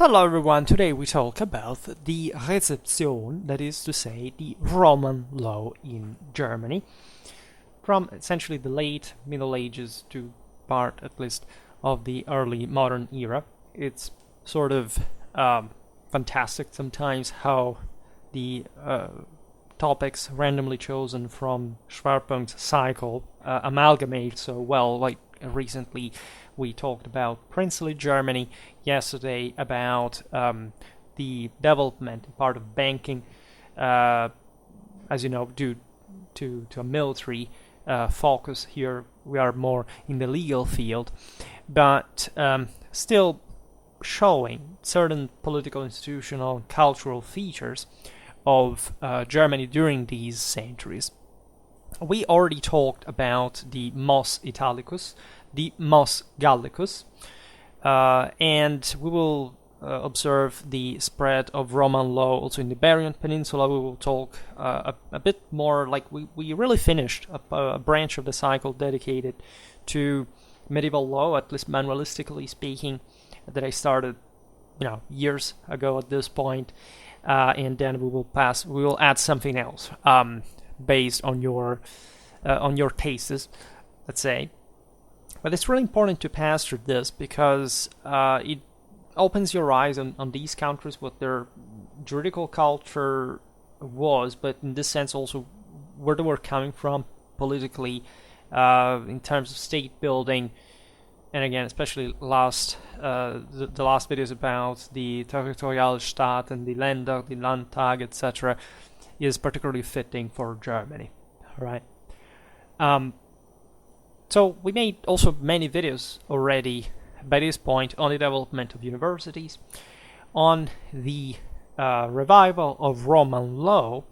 Hello everyone, today we talk about the Rezeption, that is to say, the Roman law in Germany, from essentially the late Middle Ages to part, at least, of the early modern era. It's sort of fantastic sometimes how the topics randomly chosen from Schwerpunkt cycle amalgamate so well. Like recently we talked about princely Germany, yesterday about the development part of banking, as you know, due to a military focus. Here we are more in the legal field, but still showing certain political, institutional, and cultural features of Germany during these centuries. We already talked about the Mos Italicus, the Mos Gallicus, and we will observe the spread of Roman law also in the Iberian Peninsula. We will talk a bit more, like we really finished a branch of the cycle dedicated to medieval law, at least manualistically speaking, that I started, years ago at this point, and then we will add something else based on your tastes, let's say. But it's really important to pass through this because it opens your eyes on these countries, what their juridical culture was, but in this sense also where they were coming from politically, in terms of state building. And again, especially the last videos about the Territorialstaat and the Länder, the Landtag, etc., is particularly fitting for Germany, right? So we made also many videos already by this point on the development of universities, on the revival of Roman law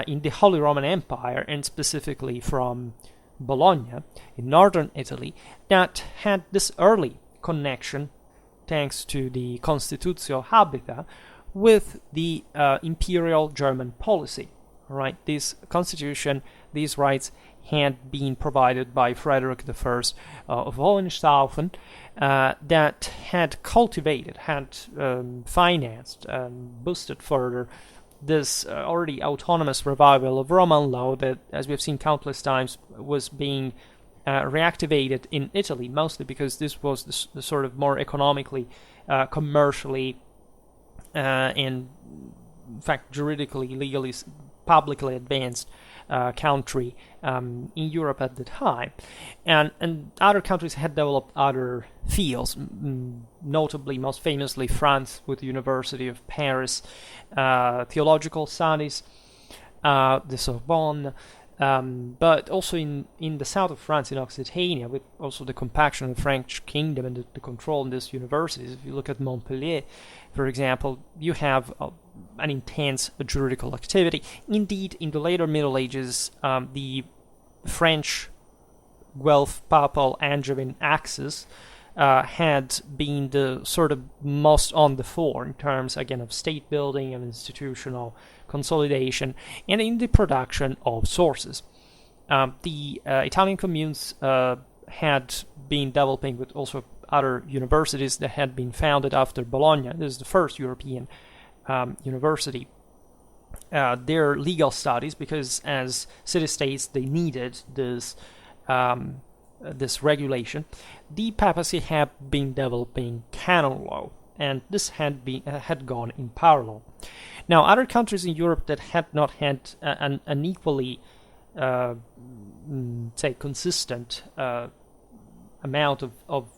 in the Holy Roman Empire, and specifically from Bologna in northern Italy, that had this early connection, thanks to the Constitutio Habita, with the imperial German policy. Right, this constitution, these rights had been provided by Frederick I of Hohenstaufen, that had cultivated, had financed, boosted further this already autonomous revival of Roman law that, as we have seen countless times, was being reactivated in Italy, mostly because this was the sort of more economically, commercially, and in fact juridically, legally, publicly advanced country in Europe at the time, and other countries had developed other fields, notably, most famously, France with the University of Paris, theological studies, the Sorbonne, but also in the south of France, in Occitania, with also the compaction of the French kingdom and the control in these universities. If you look at Montpellier, for example, you have an intense juridical activity. Indeed, in the later Middle Ages, the French Guelph Papal Angevin axis had been the sort of most on the fore in terms, again, of state building and institutional consolidation, and in the production of sources. The Italian communes had been developing with also other universities that had been founded after Bologna. This is the first European university. Their legal studies, because as city-states they needed this regulation. The papacy had been developing canon law, and this had gone in parallel. Now, other countries in Europe that had not had an equally, say, consistent amount of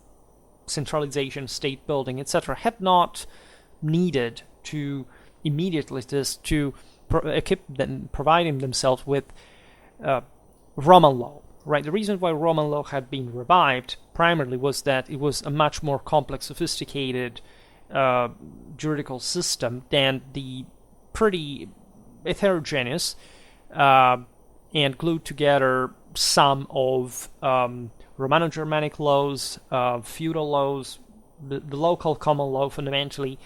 centralization, state building, etc., had not needed to immediately to providing themselves with Roman law. Right, the reason why Roman law had been revived primarily was that it was a much more complex, sophisticated juridical system than the pretty heterogeneous and glued together sum of Romano-Germanic laws, feudal laws, the local common law fundamentally,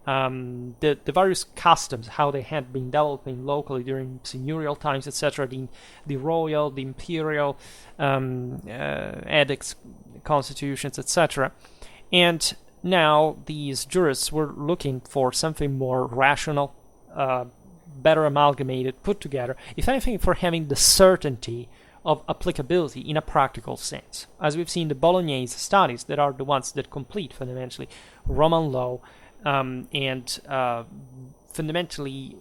the various customs, how they had been developing locally during seigneurial times, etc., the royal, the imperial edicts, constitutions, etc. And now these jurists were looking for something more rational, better amalgamated, put together, if anything, for having the certainty of applicability in a practical sense. As we've seen, the Bolognese studies that are the ones that complete fundamentally Roman law and fundamentally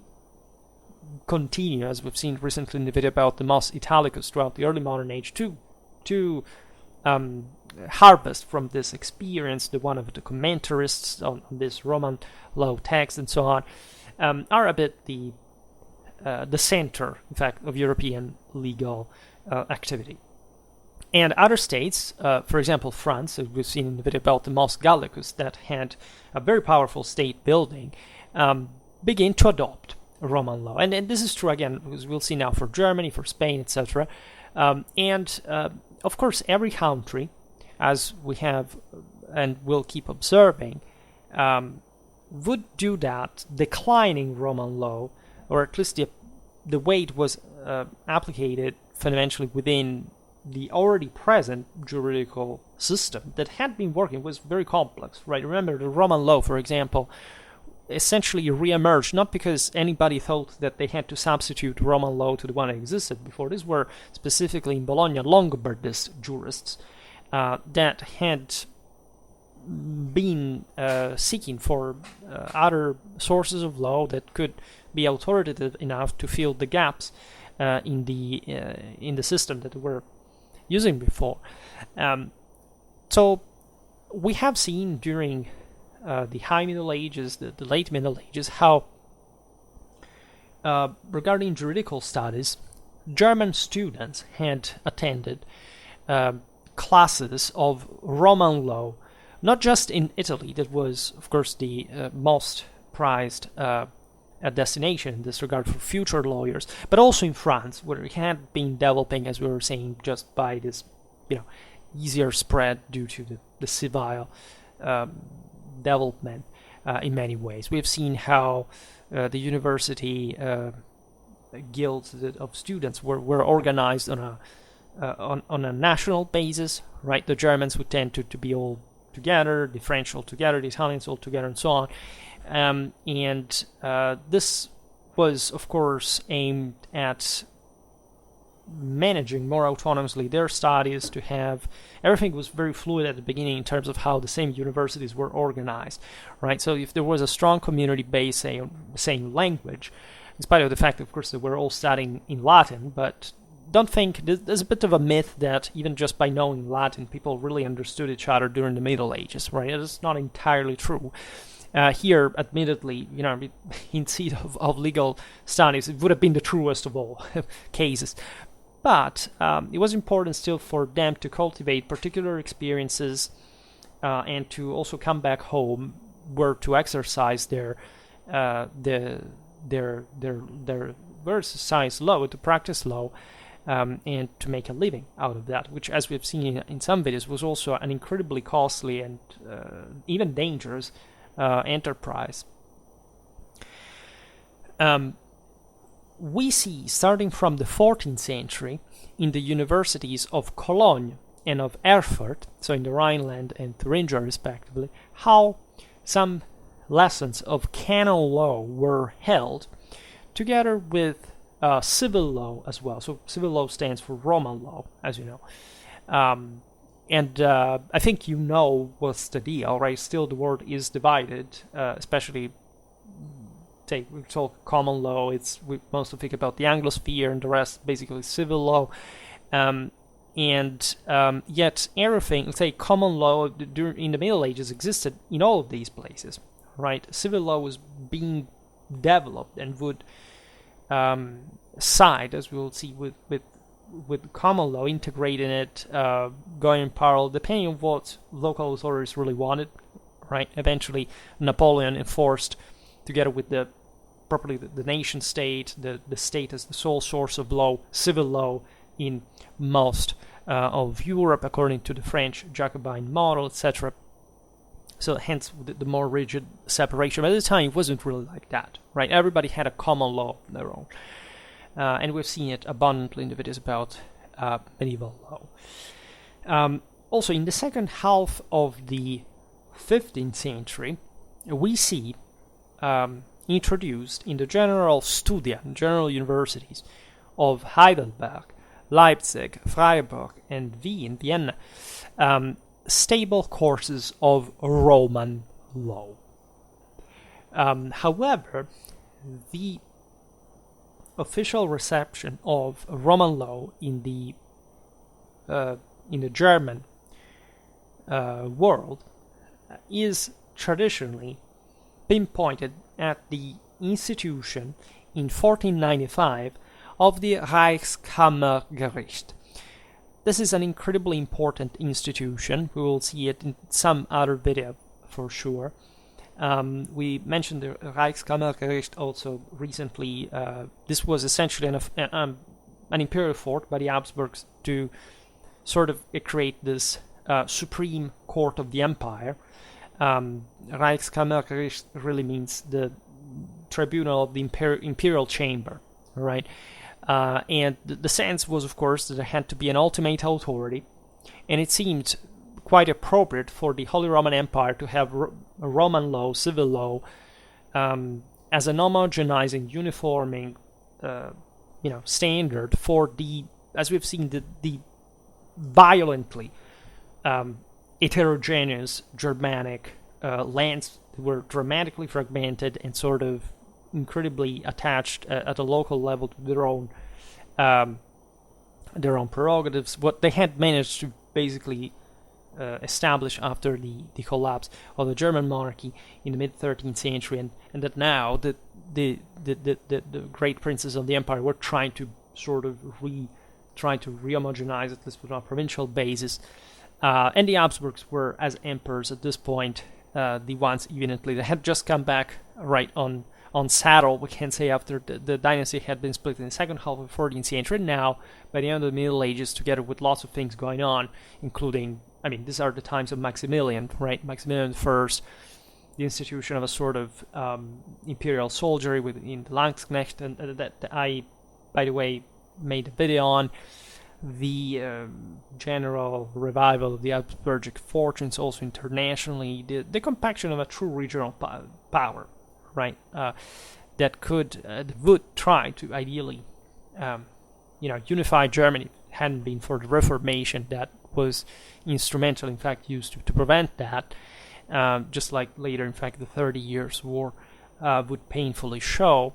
continue, as we've seen recently in the video about the Mos Italicus throughout the early modern age, to harvest from this experience, the one of the commentarists on this Roman law text and so on, are a bit the center, in fact, of European legal activity. And other states, for example, France, as we've seen in the video about the Mos Gallicus, that had a very powerful state building, begin to adopt Roman law. And this is true, again, because we'll see now for Germany, for Spain, etc. Of course, every country, as we have and will keep observing, would do that, declining Roman law, or at least the way it was applicated fundamentally within the already present juridical system that had been working was very complex, right? Remember, the Roman law, for example, essentially re-emerged not because anybody thought that they had to substitute Roman law to the one that existed before. These were specifically in Bologna Longobardist jurists that had been seeking for other sources of law that could be authoritative enough to fill the gaps in the system that they were using before. So we have seen during the High Middle Ages, the Late Middle Ages, how regarding juridical studies, German students had attended classes of Roman law, not just in Italy, that was, of course, the most prized destination in this regard for future lawyers, but also in France, where it had been developing, as we were saying, just by this, easier spread due to the civil development in many ways. We have seen how the university guilds of students were organized on a national basis, right? The Germans would tend to be all together, the French all together, the Italians all together, and so on. And this was, of course, aimed at managing more autonomously their studies, to have everything was very fluid at the beginning in terms of how the same universities were organized, right? So if there was a strong community base, say, on the same language, in spite of the fact that, of course, they were all studying in Latin, but don't think, there's a bit of a myth that even just by knowing Latin, people really understood each other during the Middle Ages, right? It is not entirely true. Here, admittedly, in seat of legal studies, it would have been the truest of all cases. But it was important still for them to cultivate particular experiences and to also come back home where to exercise their exercise law, to practice law, and to make a living out of that, which, as we've seen in some videos, was also an incredibly costly and even dangerous enterprise. We see, starting from the 14th century, in the universities of Cologne and of Erfurt, so in the Rhineland and Thuringia respectively, how some lessons of canon law were held, together with civil law as well. So civil law stands for Roman law, as you know. And I think what's the deal, right? Still, the world is divided, especially, we talk common law, we mostly think about the Anglosphere, and the rest basically civil law. Yet everything, let's say common law in the Middle Ages existed in all of these places, right? Civil law was being developed and would side, as we will see, with common law, integrating it, going in parallel, depending on what local authorities really wanted, right? Eventually, Napoleon enforced, together with the nation state, the state as the sole source of law, civil law in most of Europe, according to the French Jacobin model, etc. So hence the more rigid separation. But at the time, it wasn't really like that, right? Everybody had a common law of their own. And we've seen it abundantly in the videos about medieval law. Also, in the second half of the 15th century, we see introduced in the general studia, general universities of Heidelberg, Leipzig, Freiburg, and Vienna, stable courses of Roman law. However, the official reception of Roman law in the German world is traditionally pinpointed at the institution in 1495 of the Reichskammergericht. This is an incredibly important institution. We will see it in some other video for sure. We mentioned the Reichskammergericht also recently. This was essentially an imperial fort by the Habsburgs to sort of create this supreme court of the empire. Reichskammergericht really means the tribunal of the imperial chamber, right? And the sense was, of course, that there had to be an ultimate authority, and it seemed quite appropriate for the Holy Roman Empire to have Roman law, civil law, as an homogenizing, uniforming, standard for the, as we've seen, the violently heterogeneous Germanic lands were dramatically fragmented and sort of incredibly attached at a local level to their own prerogatives. What they had managed to basically establish after the collapse of the German monarchy in the mid-13th century, and that now the great princes of the empire were trying to sort of re-homogenize, at least on a provincial basis. And the Habsburgs were, as emperors at this point, the ones evidently that had just come back right on saddle, we can say, after the dynasty had been split in the second half of the 14th century. Now, by the end of the Middle Ages, together with lots of things going on, including, these are the times of Maximilian, right? Maximilian I, the institution of a sort of imperial soldiery within the Landsknecht, and that I, by the way, made a video on. The general revival of the Habsburgic fortunes, also internationally, the compaction of a true regional power, right? That would try to ideally, unify Germany. If it hadn't been for the Reformation that was instrumental, in fact, used to prevent that. Just like later, in fact, the 30 Years' War would painfully show.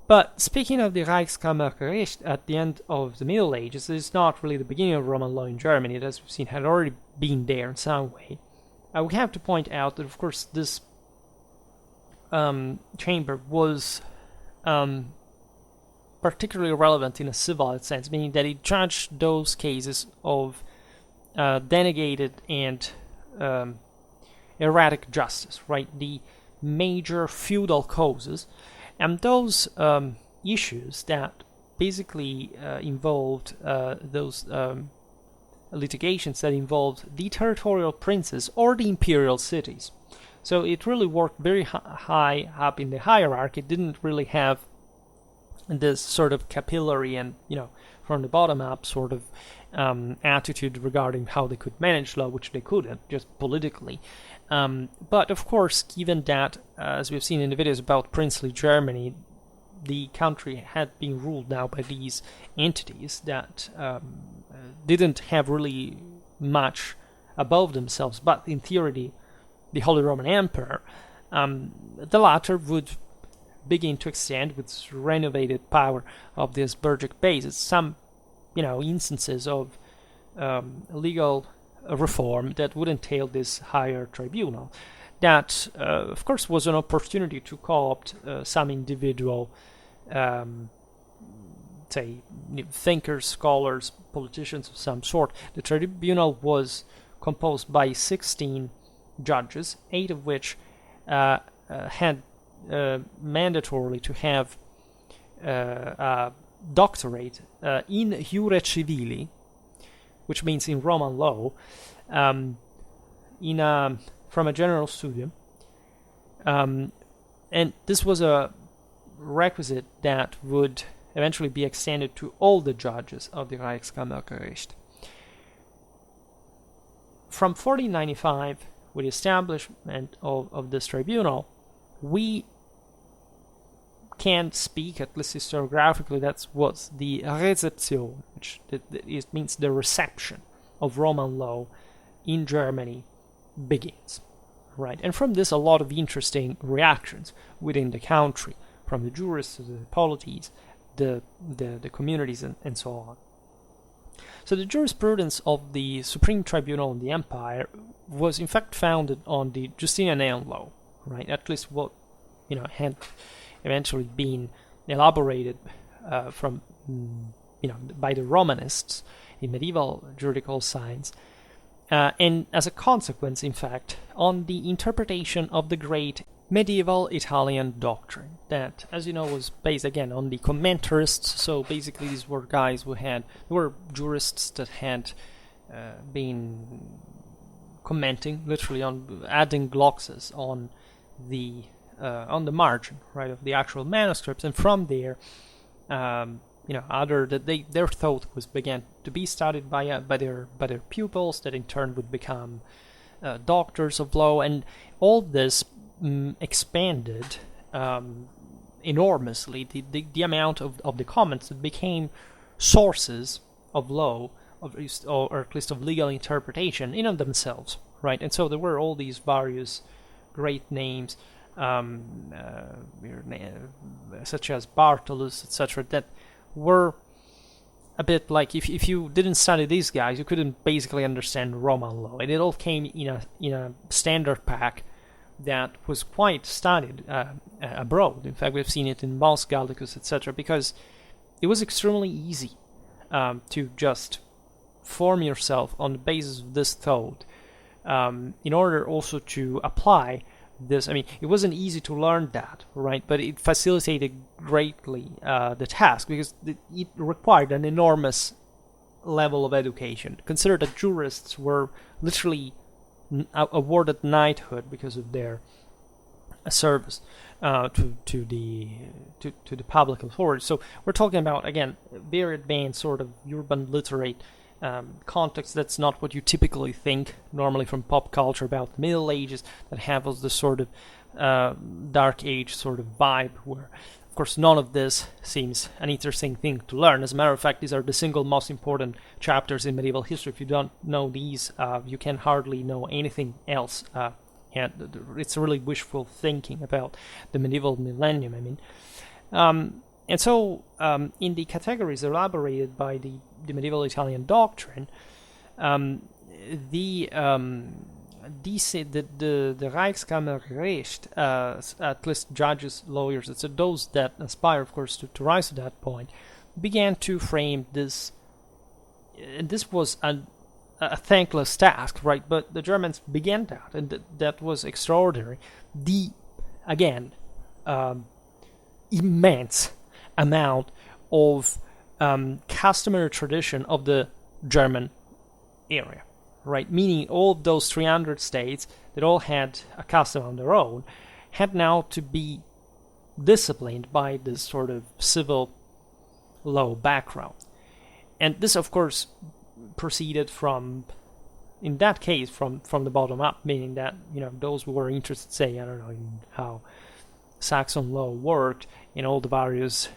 But speaking of the Reichskammergericht at the end of the Middle Ages, it's not really the beginning of Roman law in Germany. It, as we've seen, had already been there in some way. We have to point out that, of course, this chamber was particularly relevant in a civil sense, meaning that it judged those cases of denegated and erratic justice, right? The major feudal causes. And those issues that basically involved those litigations that involved the territorial princes or the imperial cities. So it really worked very high up in the hierarchy. It didn't really have this sort of capillary and, from the bottom up sort of attitude regarding how they could manage law, which they couldn't, just politically. But of course, given that, as we've seen in the videos about princely Germany, the country had been ruled now by these entities that didn't have really much above themselves, but in theory, the Holy Roman Emperor, the latter would begin to extend with renovated power of the Habsburgic basis some, instances of legal reform that would entail this higher tribunal. That, of course, was an opportunity to co-opt some individual, thinkers, scholars, politicians of some sort. The tribunal was composed by 16 judges, 8 of which had mandatorily to have a doctorate in Jure Civili, which means in Roman law, from a general studium. And this was a requisite that would eventually be extended to all the judges of the Reichskammergericht. From 1495, with the establishment of this tribunal, we can speak, at least historiographically, that's what's the Rezeption, which it means the reception of Roman law in Germany begins, right? And from this, a lot of interesting reactions within the country, from the jurists to the polities, the communities, and so on. So the jurisprudence of the Supreme Tribunal in the Empire was in fact founded on the Justinian law, right? At least what had eventually been elaborated from by the Romanists in medieval juridical science, and as a consequence, in fact, on the interpretation of the great medieval Italian doctrine that, as you know, was based again on the commentarists. So basically these were guys who were jurists that had been commenting, literally on adding gloxes on the margin, right, of the actual manuscripts, and from there their thought began to be studied by their pupils, that in turn would become doctors of law, and all this expanded enormously the amount of the comments that became sources of law, or at least of legal interpretation in and themselves, right? And so there were all these various great names, such as Bartolus, etc., that were a bit like, if you didn't study these guys, you couldn't basically understand Roman law, and it all came in a standard pack that was quite studied abroad. In fact, we've seen it in Mons Gallicus, etc., because it was extremely easy to just form yourself on the basis of this thought, in order also to apply this. I mean, it wasn't easy to learn that, right? But it facilitated greatly the task, because it required an enormous level of education. Consider that jurists were literally awarded knighthood because of their service to the public authority. So we're talking about, again, very advanced sort of urban literate context. That's not what you typically think normally from pop culture about the Middle Ages, that have this sort of Dark Age sort of vibe, where of course none of this seems an interesting thing to learn. As a matter of fact, these are the single most important chapters in medieval history. If you don't know these, you can hardly know anything else. And it's really wishful thinking about the medieval millennium, I mean. And so, in the categories elaborated by the medieval Italian doctrine, the Reichskammergericht, at least judges, lawyers, etc., those that aspire, of course, to rise to that point, began to frame this. And this was a thankless task, right? But the Germans began that, and that was extraordinary. Immense amount of customary tradition of the German area, right? Meaning all of those 300 states that all had a custom on their own had now to be disciplined by this sort of civil law background. And this, of course, proceeded from, in that case, from the bottom up, meaning that, those who were interested, say, I don't know, in how Saxon law worked, in all the various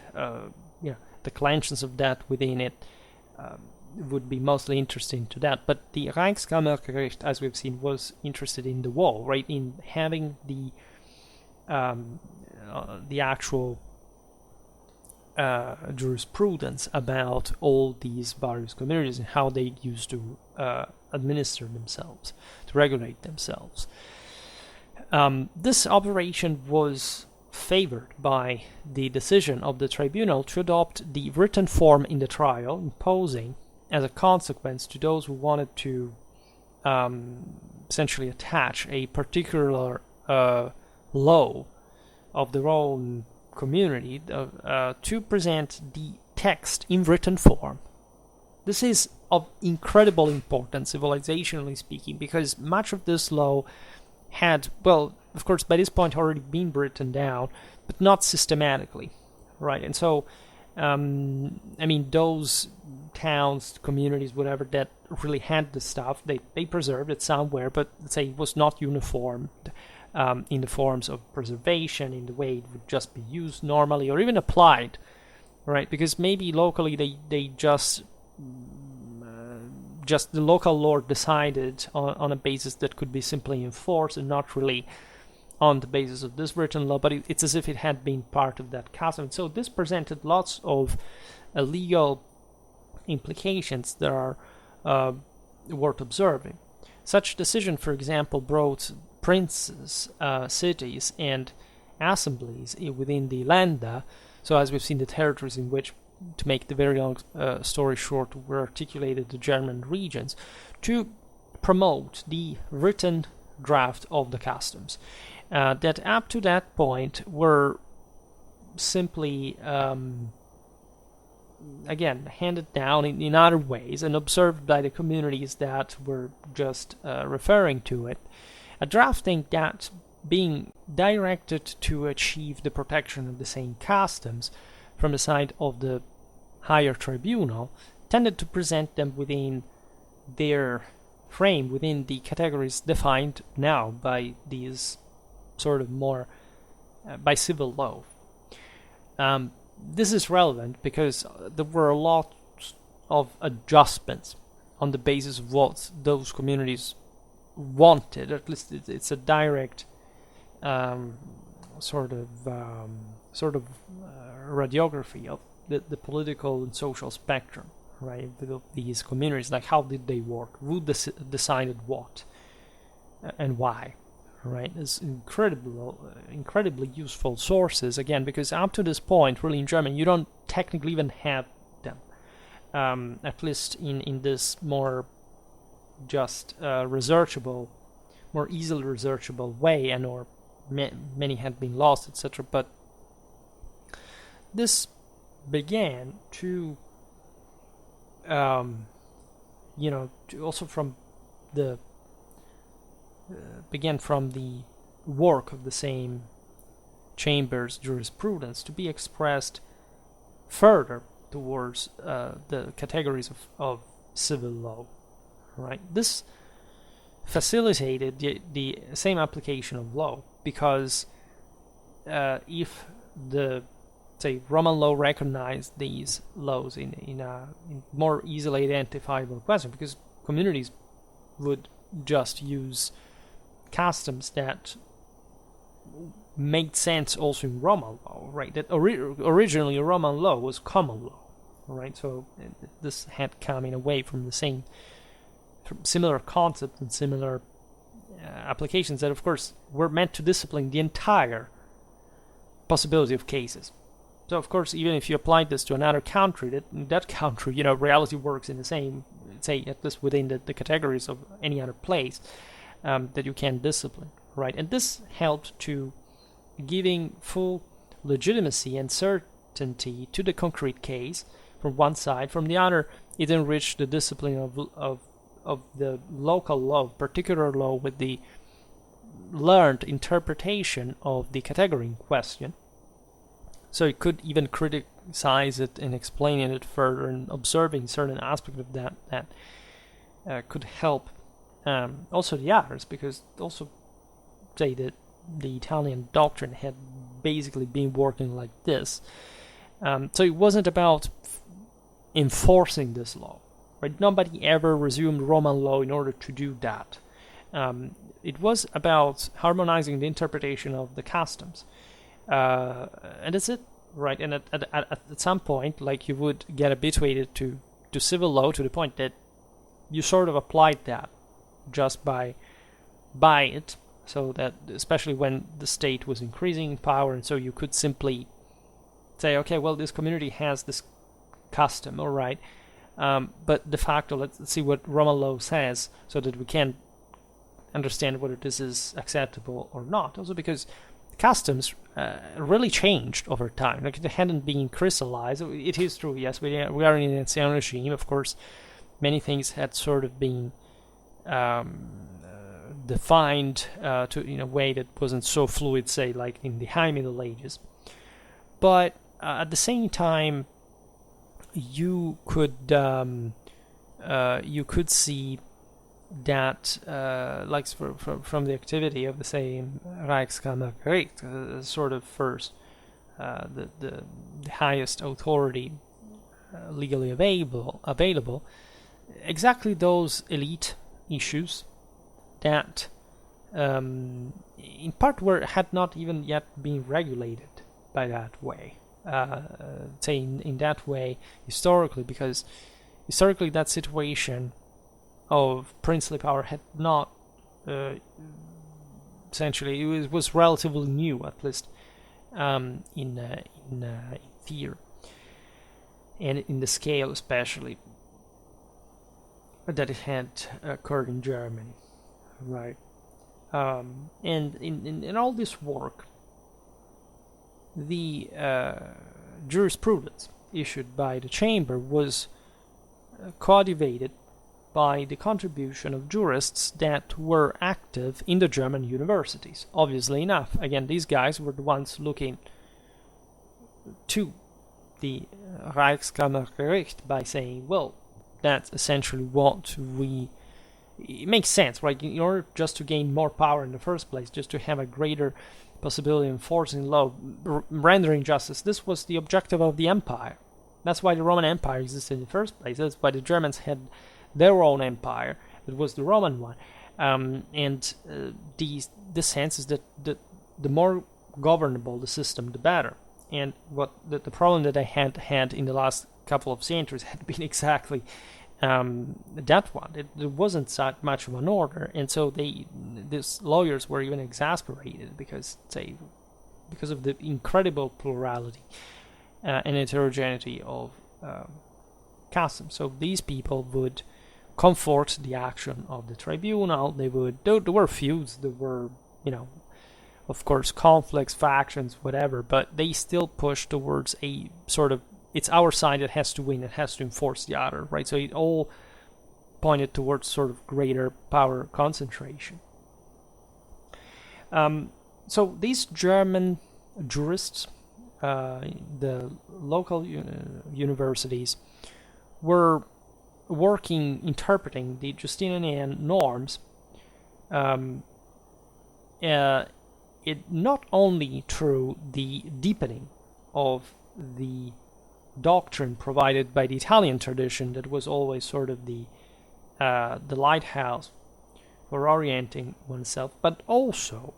declensions of that within it, would be mostly interesting to that. But the Reichskammergericht, as we've seen, was interested in the wall, right, in having the actual jurisprudence about all these various communities and how they used to administer themselves, to regulate themselves. This operation was favored by the decision of the tribunal to adopt the written form in the trial, imposing, as a consequence, to those who wanted to essentially attach a particular law of their own community to present the text in written form. This is of incredible importance, civilizationally speaking, because much of this law had, well, of course, by this point already been written down, but not systematically, right? And so I mean, those towns, communities, whatever, that really had the stuff, they preserved it somewhere, but let's say it was not uniformed in the forms of preservation, in the way it would just be used normally or even applied, right? Because maybe locally they just the local lord decided on a basis that could be simply enforced and not really on the basis of this written law, but it's as if it had been part of that custom. So this presented lots of legal implications that are worth observing. Such decision, for example, brought princes, cities, and assemblies within the landa. So as we've seen, the territories in which, to make the very long story short, were articulated the German regions, to promote the written draft of the customs that up to that point were simply again handed down in other ways and observed by the communities that were just referring to it. A drafting that being directed to achieve the protection of the same customs from the side of the higher tribunal tended to present them within their frame, within the categories defined now by these sort of more by civil law. This is relevant because there were a lot of adjustments on the basis of what those communities wanted. At least it's a direct sort of radiography of the political and social spectrum, right? Of these communities, like how did they work, who decided what, and why, right? It's incredibly useful sources, again, because up to this point, really in German, you don't technically even have them, at least in this more just researchable, more easily researchable way, and or many had been lost, etc. But this began to also from the began from the work of the same chamber's jurisprudence to be expressed further towards the categories of civil law, right? This facilitated the same application of law, because if the, say, Roman law recognized these laws in more easily identifiable question, because communities would just use customs that made sense also in Roman law, right? That originally Roman law was common law, right? So this had come in a way from similar concepts and similar applications that, of course, were meant to discipline the entire possibility of cases. So, of course, even if you applied this to another country, that country, reality works in the same, say, at least within the categories of any other place that you can discipline, right? And this helped to giving full legitimacy and certainty to the concrete case from one side. From the other, it enriched the discipline of the local law, particular law, with the learned interpretation of the category in question. So you could even criticize it and explain it further, and observing certain aspects of that could help also the others, because also, say, that the Italian doctrine had basically been working like this. So it wasn't about enforcing this law, right? Nobody ever resumed Roman law in order to do that. It was about harmonizing the interpretation of the customs. And that's it, right? And at some point, like, you would get habituated to civil law to the point that you sort of applied that just by it, so that, especially when the state was increasing in power, and so you could simply say, okay, well, this community has this custom, all right, but de facto, let's see what Roman law says, so that we can understand whether this is acceptable or not. Also because customs really changed over time. Like, it hadn't been crystallized. It is true, yes, we are in an ancient regime. Of course, many things had sort of been defined in a way that wasn't so fluid, say, like in the High Middle Ages. But at the same time, you could see that, like from the activity of the same Reichskammergericht, sort of first the highest authority legally available, exactly those elite issues that in part had not even yet been regulated by that way. Say in that way historically, because historically that situation of princely power had not essentially, it was relatively new, at least in theory and in the scale especially that it had occurred in Germany, right? And in all this work, the jurisprudence issued by the chamber was cultivated by the contribution of jurists that were active in the German universities. Obviously enough, again, these guys were the ones looking to the Reichskammergericht by saying, well, that's essentially what it makes sense, right? In order just to gain more power in the first place, just to have a greater possibility of enforcing law, rendering justice. This was the objective of the empire. That's why the Roman Empire existed in the first place. That's why the Germans had their own empire. It was the Roman one. The sense is that the more governable the system, the better. And what the problem that I had in the last couple of centuries had been exactly that one. There wasn't that much of an order, and so these lawyers were even exasperated because of the incredible plurality and heterogeneity of customs. So these people would comfort the action of the tribunal. There were feuds, there were, of course, conflicts, factions, whatever, but they still push towards a sort of, it's our side that has to win, it has to enforce the other, right? So it all pointed towards sort of greater power concentration. So these German jurists, the local universities, were interpreting the Justinian norms, it not only through the deepening of the doctrine provided by the Italian tradition that was always sort of the lighthouse for orienting oneself, but also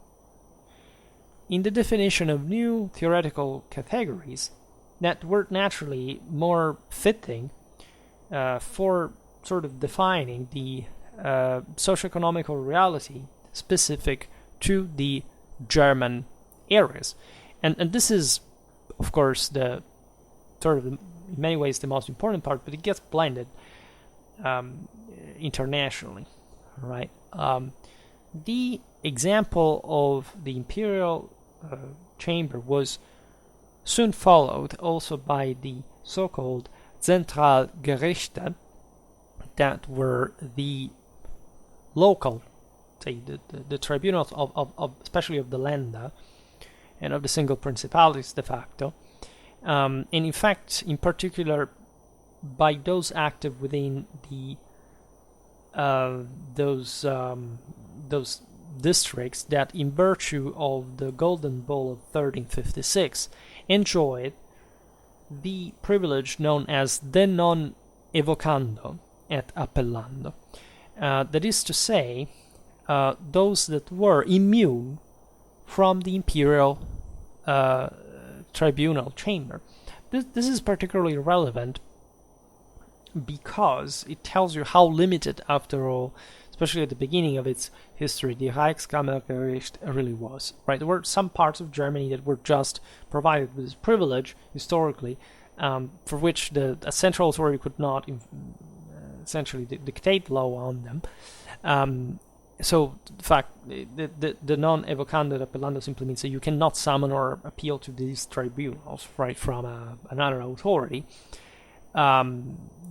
in the definition of new theoretical categories that were naturally more fitting for sort of defining the socioeconomical reality specific to the German areas. And this is, of course, the sort of, in many ways, the most important part, but it gets blended internationally, right? The example of the imperial chamber was soon followed also by the so-called Zentralgerichte, that were the local, say, the tribunals of especially of the Länder and of the single principalities de facto, and in fact, in particular, by those active within the those districts that, in virtue of the Golden Bull of 1356, enjoyed the privilege known as de non evocando et appellando. That is to say, those that were immune from the imperial tribunal chamber. This is particularly relevant because it tells you how limited, after all, especially at the beginning of its history, the Reichskammergericht really was. Right, there were some parts of Germany that were just provided with this privilege historically, for which a central authority could not essentially dictate law on them. So, in fact, the non evocando et appellando simply means that you cannot summon or appeal to these tribunals, right, from another authority.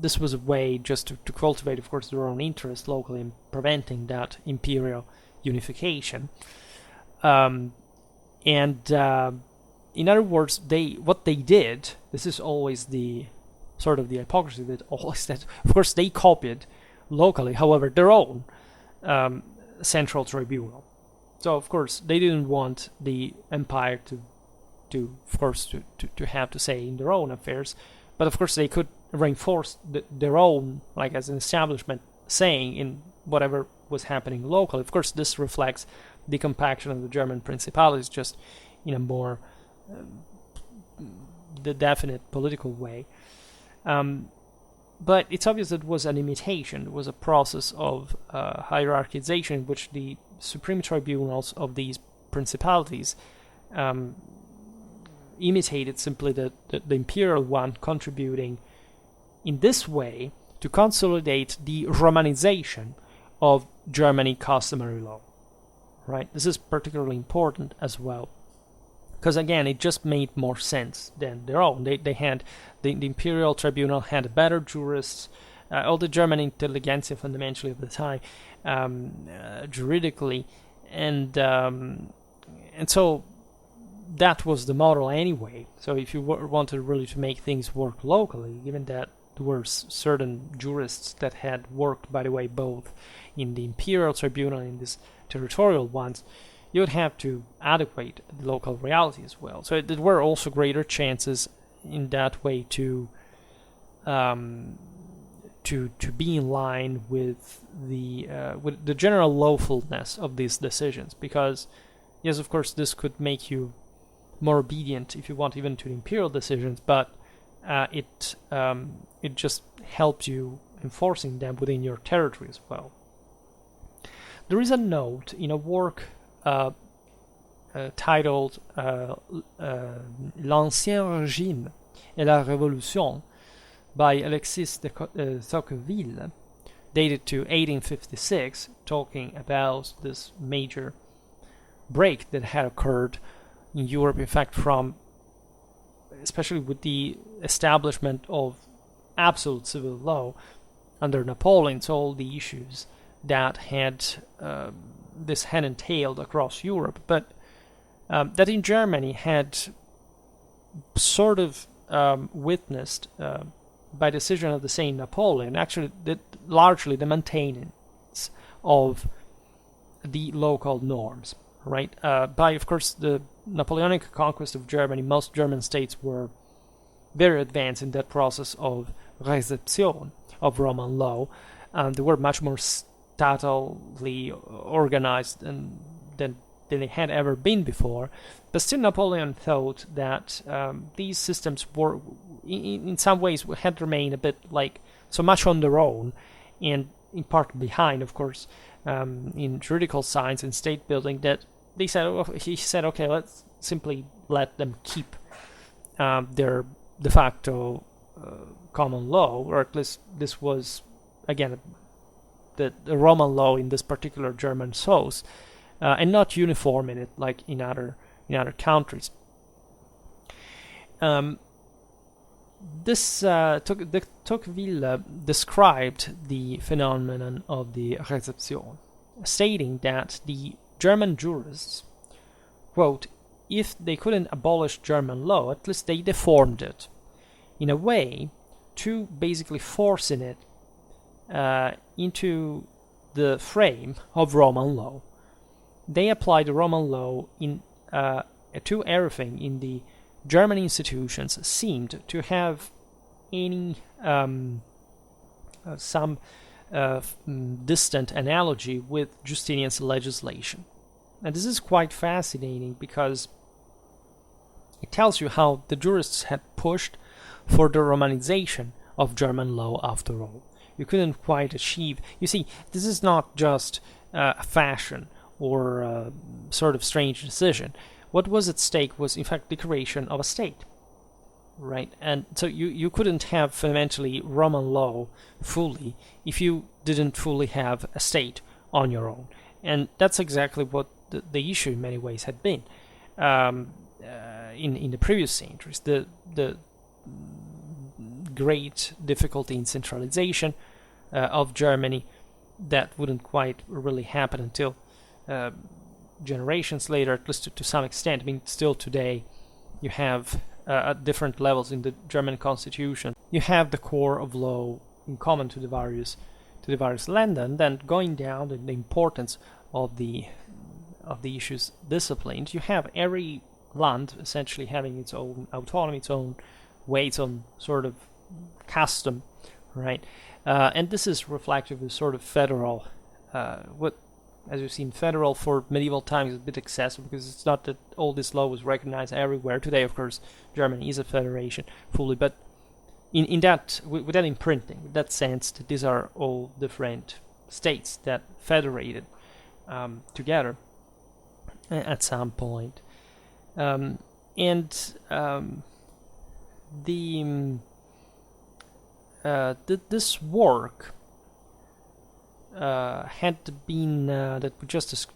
This was a way just to cultivate, of course, their own interest locally in preventing that imperial unification. In other words, what they did, this is always the sort of the hypocrisy that always that, of course, they copied locally, however, their own central tribunal. So, of course, they didn't want the empire to have to say in their own affairs, but of course they could reinforce their own, like as an establishment, saying in whatever was happening locally. Of course, this reflects the compaction of the German principalities, just in a more the definite political way. But it's obvious that it was an imitation. It was a process of hierarchization in which the supreme tribunals of these principalities imitated simply the imperial one, contributing in this way to consolidate the Romanization of Germany customary law. Right? This is particularly important as well, because again, it just made more sense than their own. They had the imperial tribunal had better jurists, all the German intelligentsia fundamentally of the time, juridically, and so that was the model anyway. So if you wanted really to make things work locally, given that there were certain jurists that had worked, by the way, both in the imperial tribunal and in these territorial ones, you would have to adequate the local reality as well. So there were also greater chances in that way to be in line with the general lawfulness of these decisions, because yes, of course, this could make you more obedient if you want, even to the imperial decisions, but it just helps you enforcing them within your territory as well. There is a note in a work titled L'Ancien Régime et la Révolution by Alexis de Tocqueville, dated to 1856, talking about this major break that had occurred in Europe, in fact, from especially with the establishment of absolute civil law under Napoleon. So all the issues that this had entailed across Europe, but that in Germany had sort of witnessed, by decision of the same Napoleon, actually largely the maintenance of the local norms, right? By, of course, the Napoleonic conquest of Germany, most German states were very advanced in that process of Rezeption of Roman law, and they were much more statally organized than they had ever been before. But still, Napoleon thought that these systems were, in some ways, had remained a bit like so much on their own, and in part behind, of course, in juridical science and state building, that he said, okay, let's simply let them keep their de facto common law, or at least this was, again, the Roman law in this particular German source, and not uniform in it like in other countries. Tocqueville described the phenomenon of the Rezeption, stating that the German jurists, quote, if they couldn't abolish German law, at least they deformed it in a way to basically forcing it into the frame of Roman law. They applied the Roman law to everything in the German institutions seemed to have any some distant analogy with Justinian's legislation. And this is quite fascinating because it tells you how the jurists had pushed for the Romanization of German law after all. You couldn't quite achieve... You see, this is not just a fashion or a sort of strange decision. What was at stake was, in fact, the creation of a state, right? And so you couldn't have fundamentally Roman law fully if you didn't fully have a state on your own. And that's exactly what the issue in many ways had been in the previous centuries. The great difficulty in centralization of Germany that wouldn't quite really happen until generations later, at least to some extent. I mean, still today you have at different levels in the German constitution you have the core of law in common to the various land, and then going down the importance of the issues disciplines, you have every land essentially having its own autonomy, its own way, its own sort of custom, right? And this is reflective of sort of federal, what, as we've seen, federal for medieval times is a bit excessive, because it's not that all this law was recognized everywhere. Today, of course, Germany is a federation fully, but in that, with that imprinting, with that sense that these are all different states that federated together at some point. This work had been that we just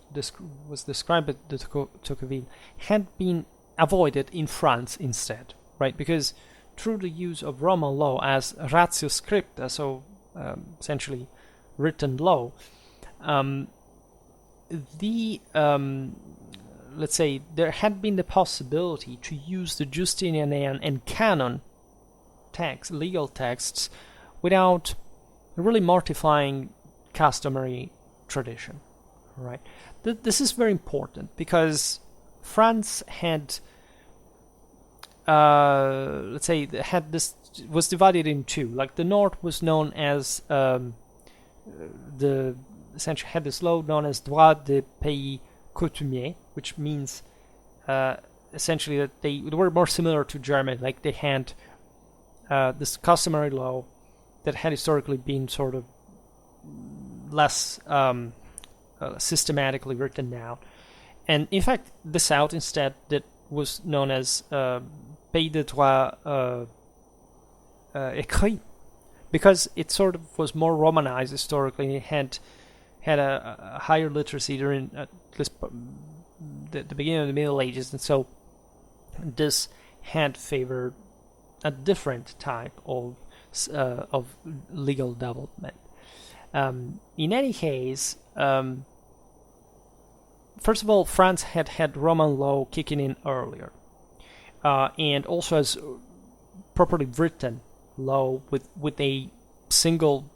was described at the Tocqueville, had been avoided in France instead, right? Because through the use of Roman law as ratio scripta, so essentially written law, let's say there had been the possibility to use the Justinian and canon legal texts, without really mortifying customary tradition, right? This is very important, because France had, let's say, was divided in two. Like, the north was known as essentially had this law known as droit de pays coutumier, which means essentially that they were more similar to German. Like, they had this customary law that had historically been sort of less systematically written down. And in fact, the South instead, that was known as pays de droit écrit, because it sort of was more Romanized historically. It had a higher literacy during at least the beginning of the Middle Ages, and so this had favored a different type of legal development. In any case, first of all, France had Roman law kicking in earlier, and also as properly written law with a single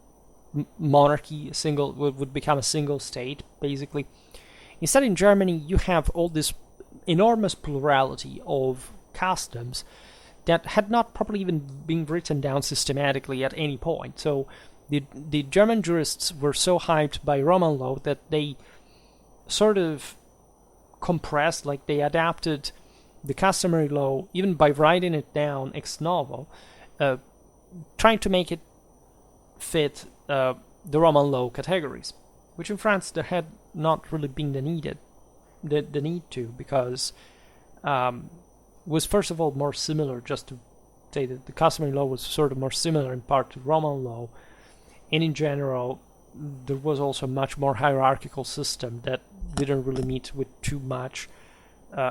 monarchy, would become a single state, basically. Instead, in Germany, you have all this enormous plurality of customs that had not properly even been written down systematically at any point. So the German jurists were so hyped by Roman law that they sort of compressed, like they adapted the customary law, even by writing it down ex novo, trying to make it fit the Roman law categories, which in France there had not really been the need to, because was first of all more similar, just to say that the customary law was sort of more similar in part to Roman law, and in general there was also a much more hierarchical system that didn't really meet with too much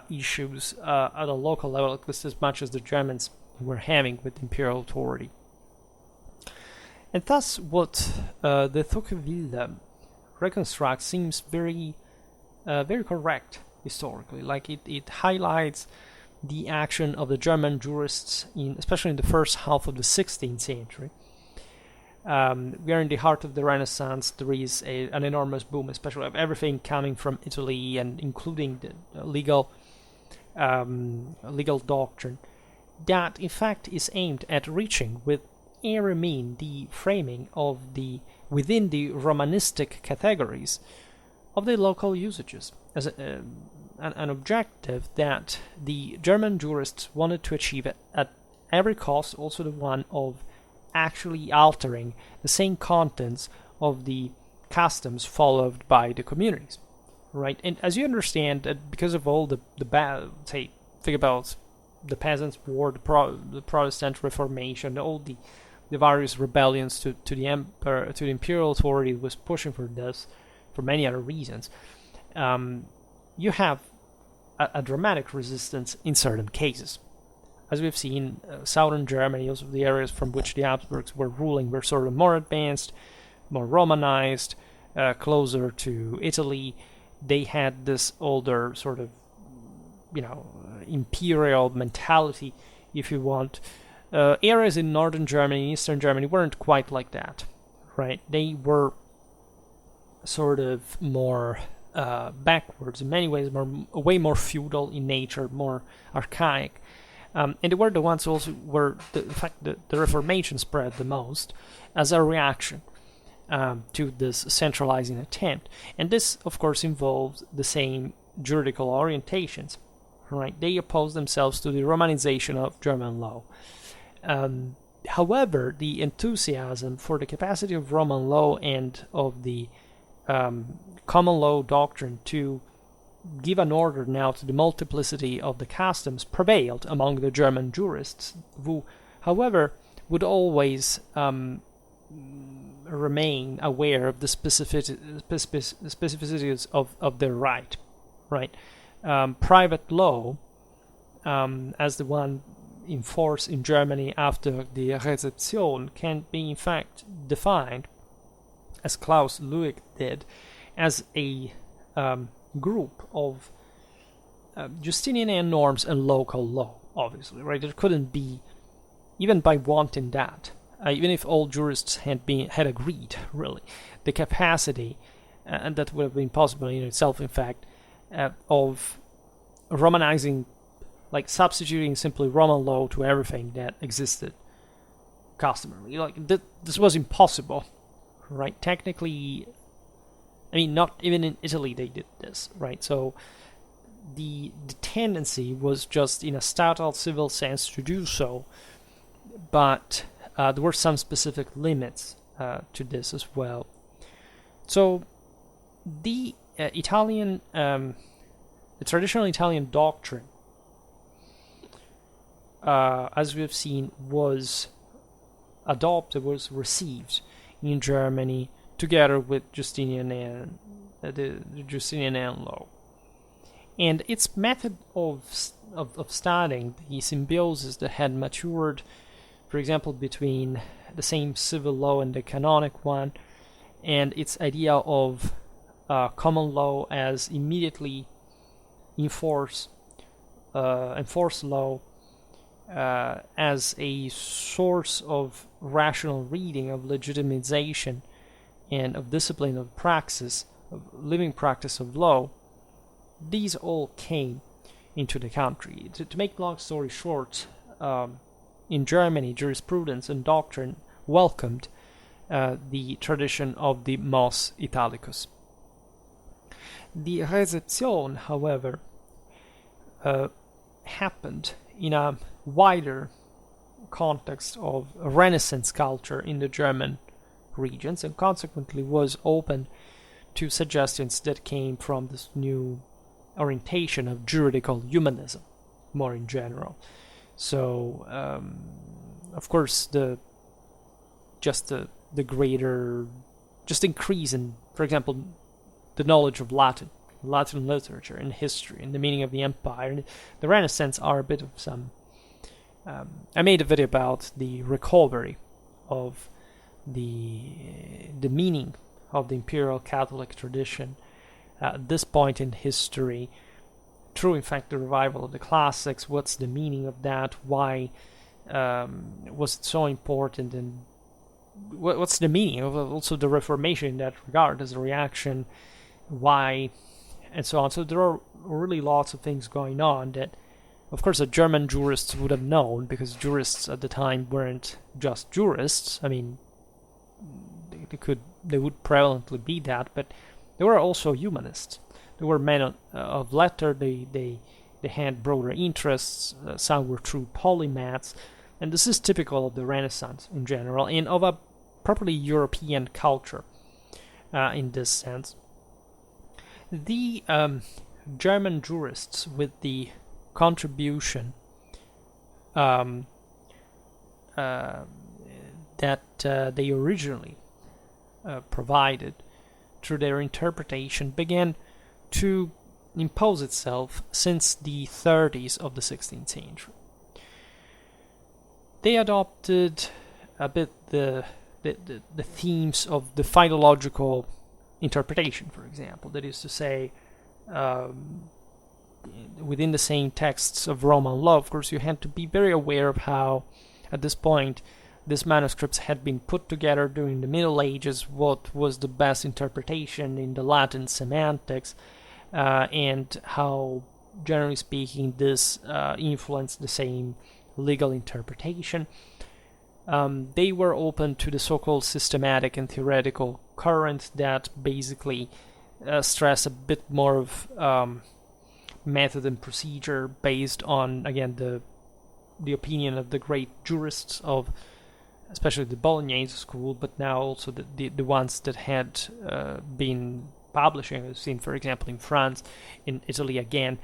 issues at a local level, at least as much as the Germans were having with imperial authority. And thus what the Tocqueville reconstructs seems very correct historically. Like, it highlights the action of the German jurists, especially in the first half of the 16th century. We are in the heart of the Renaissance. There is an enormous boom, especially of everything coming from Italy, and including the legal doctrine, that in fact is aimed at reaching with every mean the framing of within the Romanistic categories of the local usages, as an objective that the German jurists wanted to achieve at every cost, also the one of actually altering the same contents of the customs followed by the communities, right? And as you understand, that because of all the think about the Peasants' War, the Protestant Reformation, all the various rebellions to the emperor, to the imperial authority was pushing for this, for many other reasons. You have a dramatic resistance in certain cases. As we've seen, southern Germany, also the areas from which the Habsburgs were ruling, were sort of more advanced, more Romanized, closer to Italy. They had this older sort of, imperial mentality, if you want. Areas in northern Germany and eastern Germany weren't quite like that, right? They were sort of more backwards in many ways, way more feudal in nature, more archaic. And they were the ones also where, in fact, the Reformation spread the most as a reaction to this centralizing attempt. And this, of course, involves the same juridical orientations, right? They opposed themselves to the Romanization of German law. However, the enthusiasm for the capacity of Roman law and of the common law doctrine to give an order now to the multiplicity of the customs prevailed among the German jurists, who, however, would always remain aware of the specificities of their right. Private law, as the one in force in Germany after the Rezeption, can be in fact defined, as Klaus Lueck did, as a group of Justinian norms and local law, obviously, right? There couldn't be, even by wanting that, even if all jurists had agreed, really, the capacity, and that would have been possible in itself, in fact, of Romanizing, like substituting simply Roman law to everything that existed customarily. Like this was impossible, right? Technically, I mean, not even in Italy they did this, right? So the tendency was just in a statal civil sense to do so, but there were some specific limits to this as well. So the Italian, the traditional Italian doctrine, as we have seen, was adopted, was received in Germany together with Justinian the Justinian law, and its method of studying the symbiosis that had matured, for example, between the same civil law and the canonic one, and its idea of common law as immediately enforced law as a source of rational reading, of legitimization, and of discipline, of praxis, of living practice of law. These all came into the country. To make long story short, in Germany, jurisprudence and doctrine welcomed the tradition of the Mos Italicus. The Rezeption, however, happened in a wider context of Renaissance culture in the German regions, and consequently was open to suggestions that came from this new orientation of juridical humanism, more in general. So, of course, the greater increase in, for example, the knowledge of Latin literature and history and the meaning of the empire and the Renaissance are a bit of some. I made a video about the recovery of the meaning of the imperial Catholic tradition at this point in history, through in fact the revival of the classics. What's the meaning of that? Why was it so important? And what's the meaning of also the Reformation in that regard as a reaction? Why? And so on. So there are really lots of things going on that, of course, the German jurists would have known, because jurists at the time weren't just jurists. I mean, they would prevalently be that, but they were also humanists. They were men of letter. They had broader interests. Some were true polymaths, and this is typical of the Renaissance in general, and of a properly European culture in this sense. The German jurists, with the contribution that they originally provided through their interpretation, began to impose itself since the 30s of the 16th century. They adopted a bit the themes of the philological interpretation, for example. That is to say, within the same texts of Roman law, of course, you had to be very aware of how At this point, these manuscripts had been put together during the Middle Ages, what was the best interpretation in the Latin semantics, and how, generally speaking, this influenced the same legal interpretation. They were open to the so-called systematic and theoretical current that basically stress a bit more of method and procedure based on, again, the opinion of the great jurists of especially the Bolognese school, but now also the ones that had been publishing. I've seen, for example, in France, in Italy again,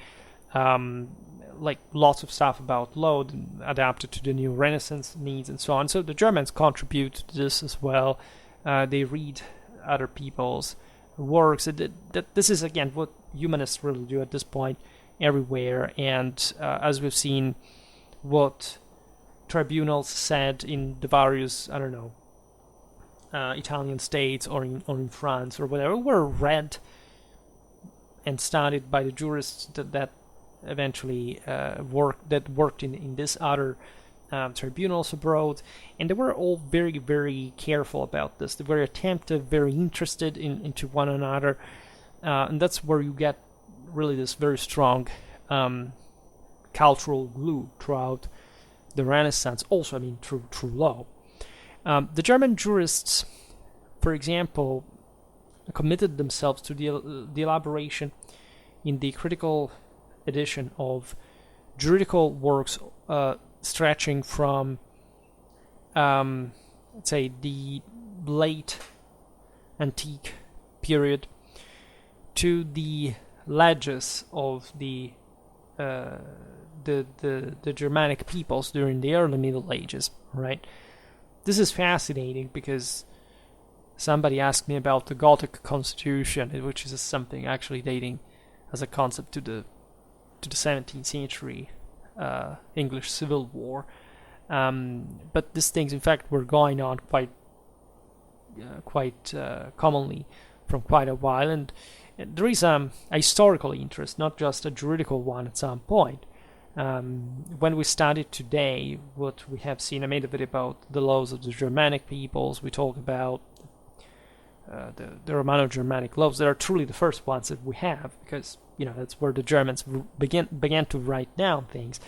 like lots of stuff about law adapted to the new Renaissance needs and so on. So the Germans contribute to this as well. They read other people's works. That this is, again, what humanists really do at this point everywhere. And as we've seen, what tribunals said in the various, I don't know, Italian states or in France or whatever, were read and studied by the jurists that eventually worked in this other tribunals abroad, and they were all very, very careful about this. They're very attentive, very interested into one another, and that's where you get really this very strong cultural glue throughout the Renaissance. Also, I mean, through law. The German jurists, for example, committed themselves to the elaboration in the critical edition of juridical works stretching from, let's say, the late antique period to the leges of the Germanic peoples during the early Middle Ages, right? This is fascinating because somebody asked me about the Gothic Constitution, which is something actually dating as a concept to the 17th century English Civil War. But these things, in fact, were going on quite commonly from quite a while, and there is a historical interest, not just a juridical one at some point. When we study today what we have seen, I made a video about the laws of the Germanic peoples. We talk about the Romano-Germanic laws that are truly the first ones that we have, because that's where the Germans began to write down things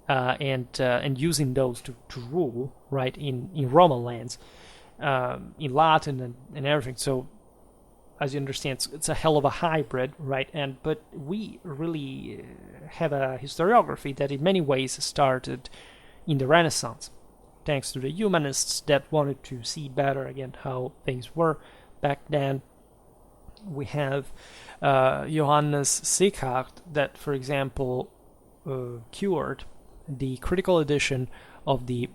and using those to rule, right, in Roman lands, in Latin and everything. So, as you understand, it's a hell of a hybrid, right? But we really have a historiography that in many ways started in the Renaissance, thanks to the humanists that wanted to see better, again, how things were back then. We have Johannes Sickhardt that, for example, cured the critical edition of the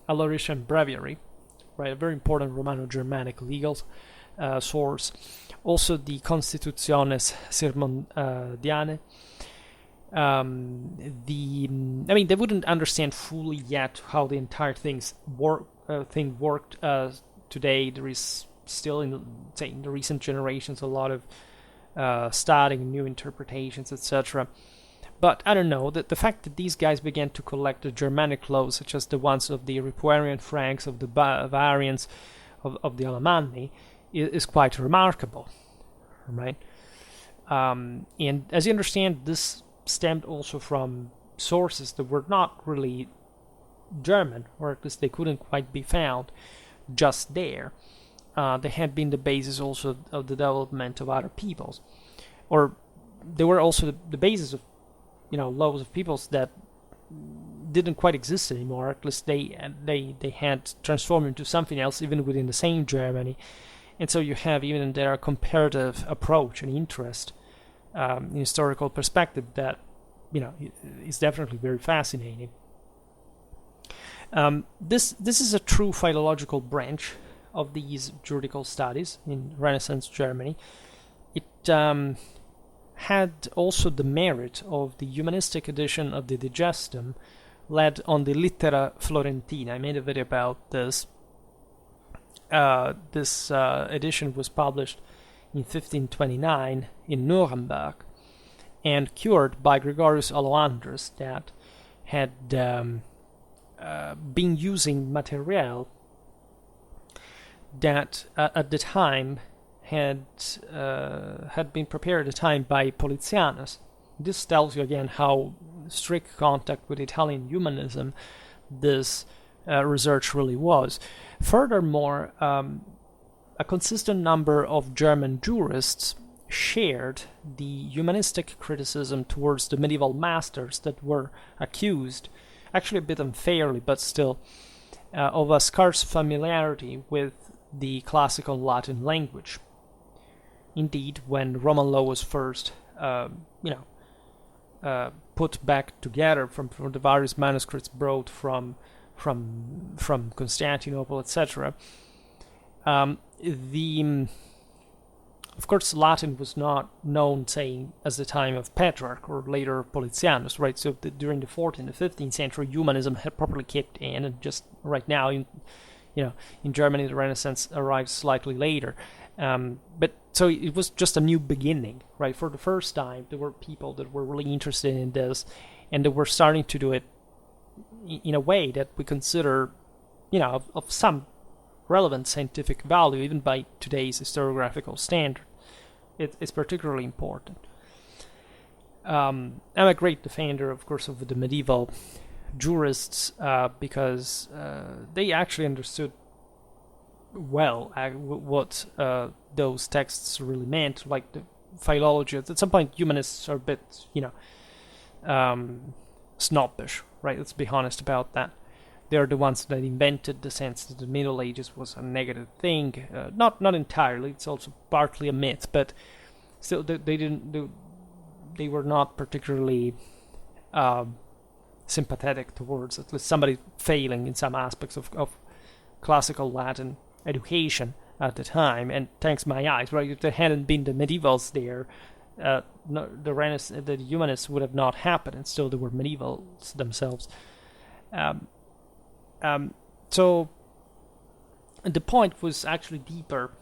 Alorician Breviary, right? A very important Romano-Germanic legal source. Also the Constitutiones Sirmondiane. They wouldn't understand fully yet how the entire thing worked. Today there is still in the recent generations a lot of studying new interpretations, etc. But I don't know, the fact that these guys began to collect the Germanic laws, such as the ones of the Ripuarian Franks, of the Bavarians, of the Alemanni, is quite remarkable, right? And as you understand, this stemmed also from sources that were not really German, or at least they couldn't quite be found just there. They had been the basis also of the development of other peoples, or they were also the basis of laws of peoples that didn't quite exist anymore. At least they had transformed into something else, even within the same Germany. And so you have even in their comparative approach and interest in historical perspective that is definitely very fascinating. This is a true philological branch of these juridical studies in Renaissance Germany. It had also the merit of the humanistic edition of the Digestum, led on the Littera Florentina. I made a video about this. This edition was published in 1529 in Nuremberg and cured by Gregorius Aloandrus, that had been using material that at the time had been prepared at the time by Polizianus. This tells you again how strict contact with Italian humanism this research really was. Furthermore, a consistent number of German jurists shared the humanistic criticism towards the medieval masters that were accused, actually a bit unfairly, but still, of a scarce familiarity with the classical Latin language. Indeed, when Roman law was first, put back together from the various manuscripts brought from Constantinople, etc., of course, Latin was not known, say, as the time of Petrarch or later Polizianus, right? So during the 14th and 15th century, humanism had properly kicked in, and just right now, in Germany, the Renaissance arrived slightly later. But so it was just a new beginning, right? For the first time, there were people that were really interested in this, and they were starting to do it in a way that we consider, of some relevant scientific value, even by today's historiographical standard. It's particularly important. I'm a great defender, of course, of the medieval jurists because they actually understood well what those texts really meant, like the philology. At some point, humanists are a bit, snobbish, right? Let's be honest about that. They're the ones that invented the sense that the Middle Ages was a negative thing. Not entirely. It's also partly a myth, but still, they were not particularly sympathetic towards at least somebody failing in some aspects of classical Latin education at the time. And thanks my eyes, right? If there hadn't been the medievals there, the humanists would have not happened, and still there were medievals themselves. So the point was actually deeper,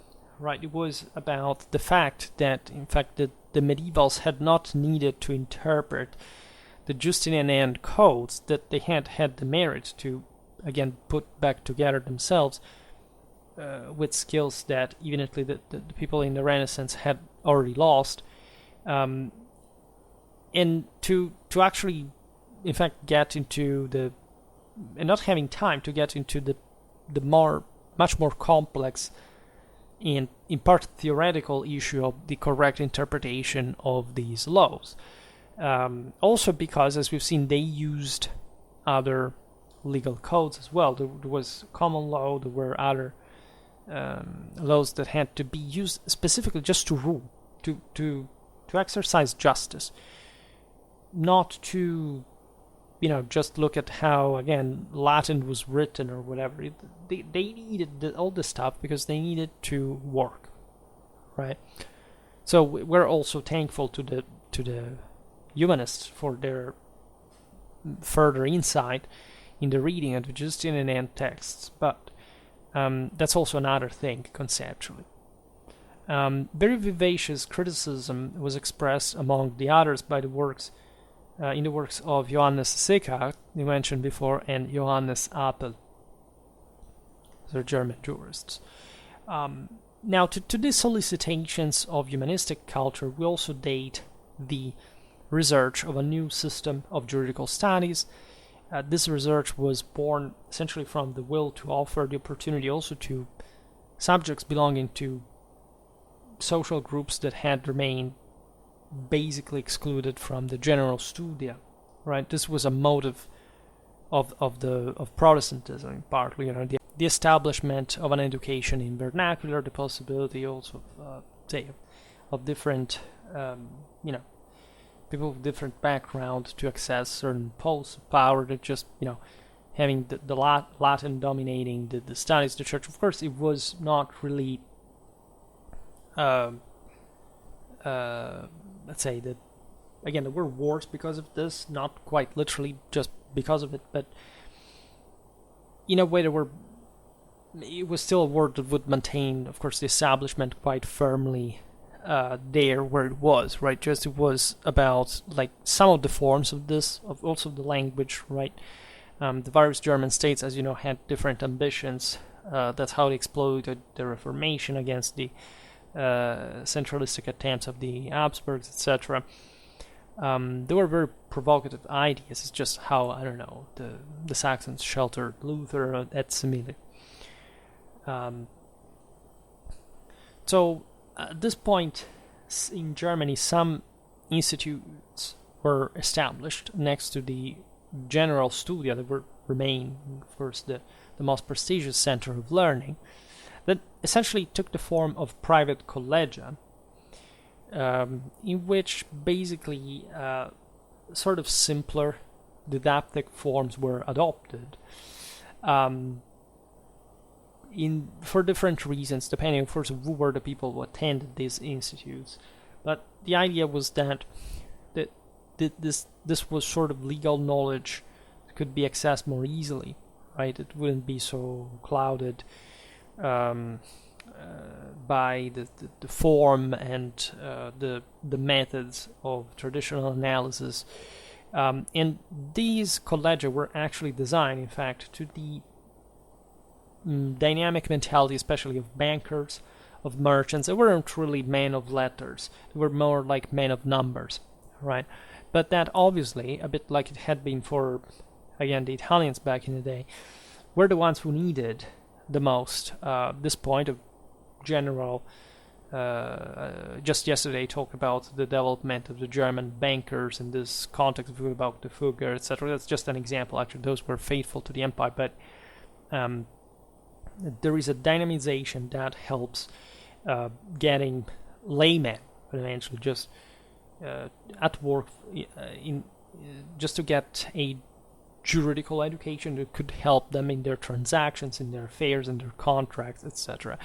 right? It was about the fact that, in fact, the medievals had not needed to interpret the Justinian codes, that they had the merit to, again, put back together themselves with skills that evidently the people in the Renaissance had already lost, and to actually, in fact, get into and not having time to get into the much more complex and in part theoretical issue of the correct interpretation of these laws. Also because, as we've seen, they used other legal codes as well. There was common law, there were other laws that had to be used specifically just to rule, to exercise justice, not to just look at how, again, Latin was written or whatever. They needed all this stuff because they needed to work, right? So we're also thankful to the humanists for their further insight in the reading of the Justinian texts, but that's also another thing conceptually. Very vivacious criticism was expressed, among the others, by the works in the works of Johannes Seckart, you mentioned before, and Johannes Apel, the German jurists. Now, to these solicitations of humanistic culture, we also date the research of a new system of juridical studies. This research was born essentially from the will to offer the opportunity also to subjects belonging to social groups that had remained basically excluded from the general studia, right? This was a motive of Protestantism, partly, the establishment of an education in vernacular, the possibility also of different, people with different background to access certain posts of power, that just, having the Latin dominating the studies of the church. Of course, it was not really let's say that, again, there were wars because of this, not quite literally just because of it, but in a way it was still a war that would maintain, of course, the establishment quite firmly there where it was, right? Just it was about, like, some of the forms of this, of also the language, right? The various German states, as you know, had different ambitions. That's how they exploited the Reformation against the centralistic attempts of the Habsburgs, etc. They were very provocative ideas. It's just how, I don't know, the Saxons sheltered Luther et simile. So at this point in Germany, some institutes were established next to the General Studia that would remain, of course, the most prestigious center of learning, that essentially took the form of private collegia, in which basically sort of simpler didactic forms were adopted, for different reasons, depending, of course, who were the people who attended these institutes. But the idea was that this was sort of legal knowledge that could be accessed more easily, right? It wouldn't be so clouded by the form and the methods of traditional analysis. And these collegia were actually designed, in fact, to the dynamic mentality, especially of bankers, of merchants. They weren't really men of letters. They were more like men of numbers, right? But that obviously, a bit like it had been for, again, the Italians back in the day, were the ones who needed the most this point of general. Just yesterday, talked about the development of the German bankers in this context about the Fugger, etc. That's just an example. Actually, those were faithful to the empire, but there is a dynamization that helps getting laymen, but eventually just at work just to get a juridical education that could help them in their transactions, in their affairs, in their contracts, etc.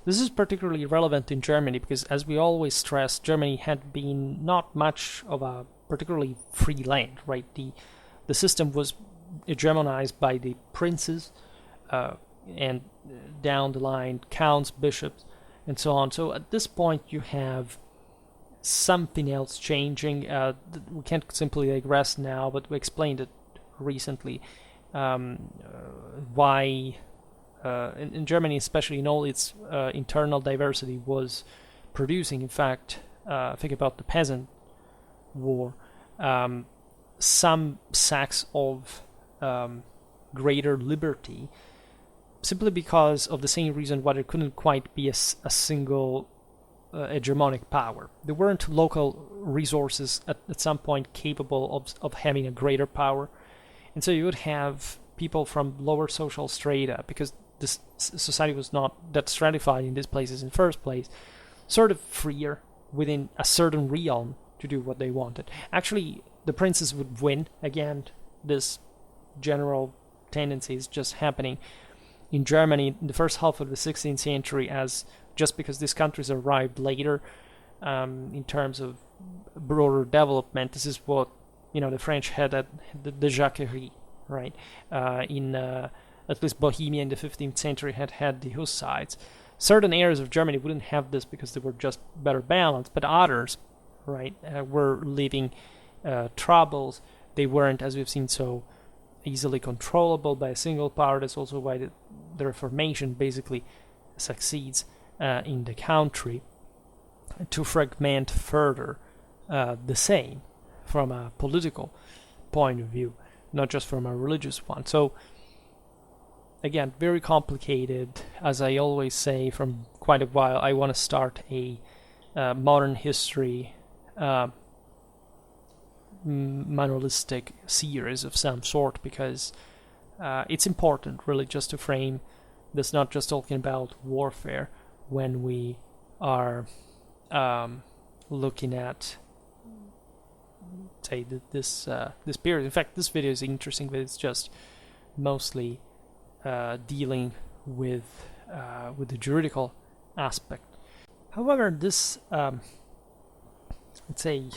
This is particularly relevant in Germany because, as we always stress, Germany had been not much of a particularly free land, right? The system was hegemonized by the princes and down the line counts, bishops, and so on. So at this point you have something else changing. We can't simply digress now, but we explained it recently why in Germany, especially in all its internal diversity, was producing, in fact, think about the peasant war, some sacks of greater liberty, simply because of the same reason why there couldn't quite be a single hegemonic power. There weren't local resources at some point capable of having a greater power. And so you would have people from lower social strata, because this society was not that stratified in these places in the first place, sort of freer within a certain realm to do what they wanted. Actually, the princes would win. Again, this general tendency is just happening in Germany in the first half of the 16th century, as just because these countries arrived later in terms of broader development. This is what the French had at the Jacquerie, right? In at least Bohemia in the 15th century had the Hussites. Certain areas of Germany wouldn't have this because they were just better balanced, but others, right, were living troubles. They weren't, as we've seen, so easily controllable by a single power. That's also why the Reformation basically succeeds in the country to fragment further the same from a political point of view, not just from a religious one. So again, very complicated. As I always say from quite a while, I want to start a modern history manualistic series of some sort, because it's important really just to frame this, not just talking about warfare when we are looking at, say, this period. In fact, this video is interesting, but it's just mostly dealing with the juridical aspect. However, this let's say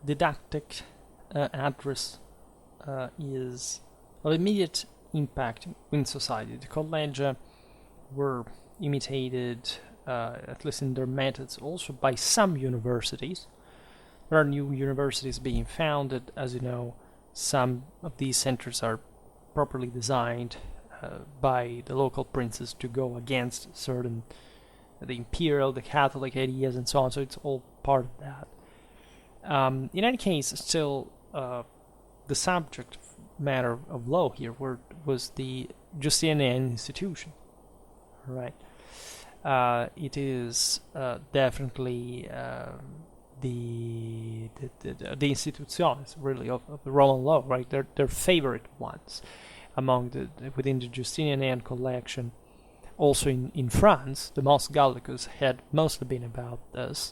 didactic address is of immediate impact in society. The collegia were imitated, at least in their methods, also by some universities. There are new universities being founded. As you know, some of these centers are properly designed by the local princes to go against certain the imperial, the Catholic ideas, and so on. So it's all part of that. In any case, still the subject matter of law here was the Justinian institution, right? It is definitely the institutions really of the Roman law, right? They're favorite ones within the Justinian collection. Also in France, the Mos Gallicus had mostly been about this.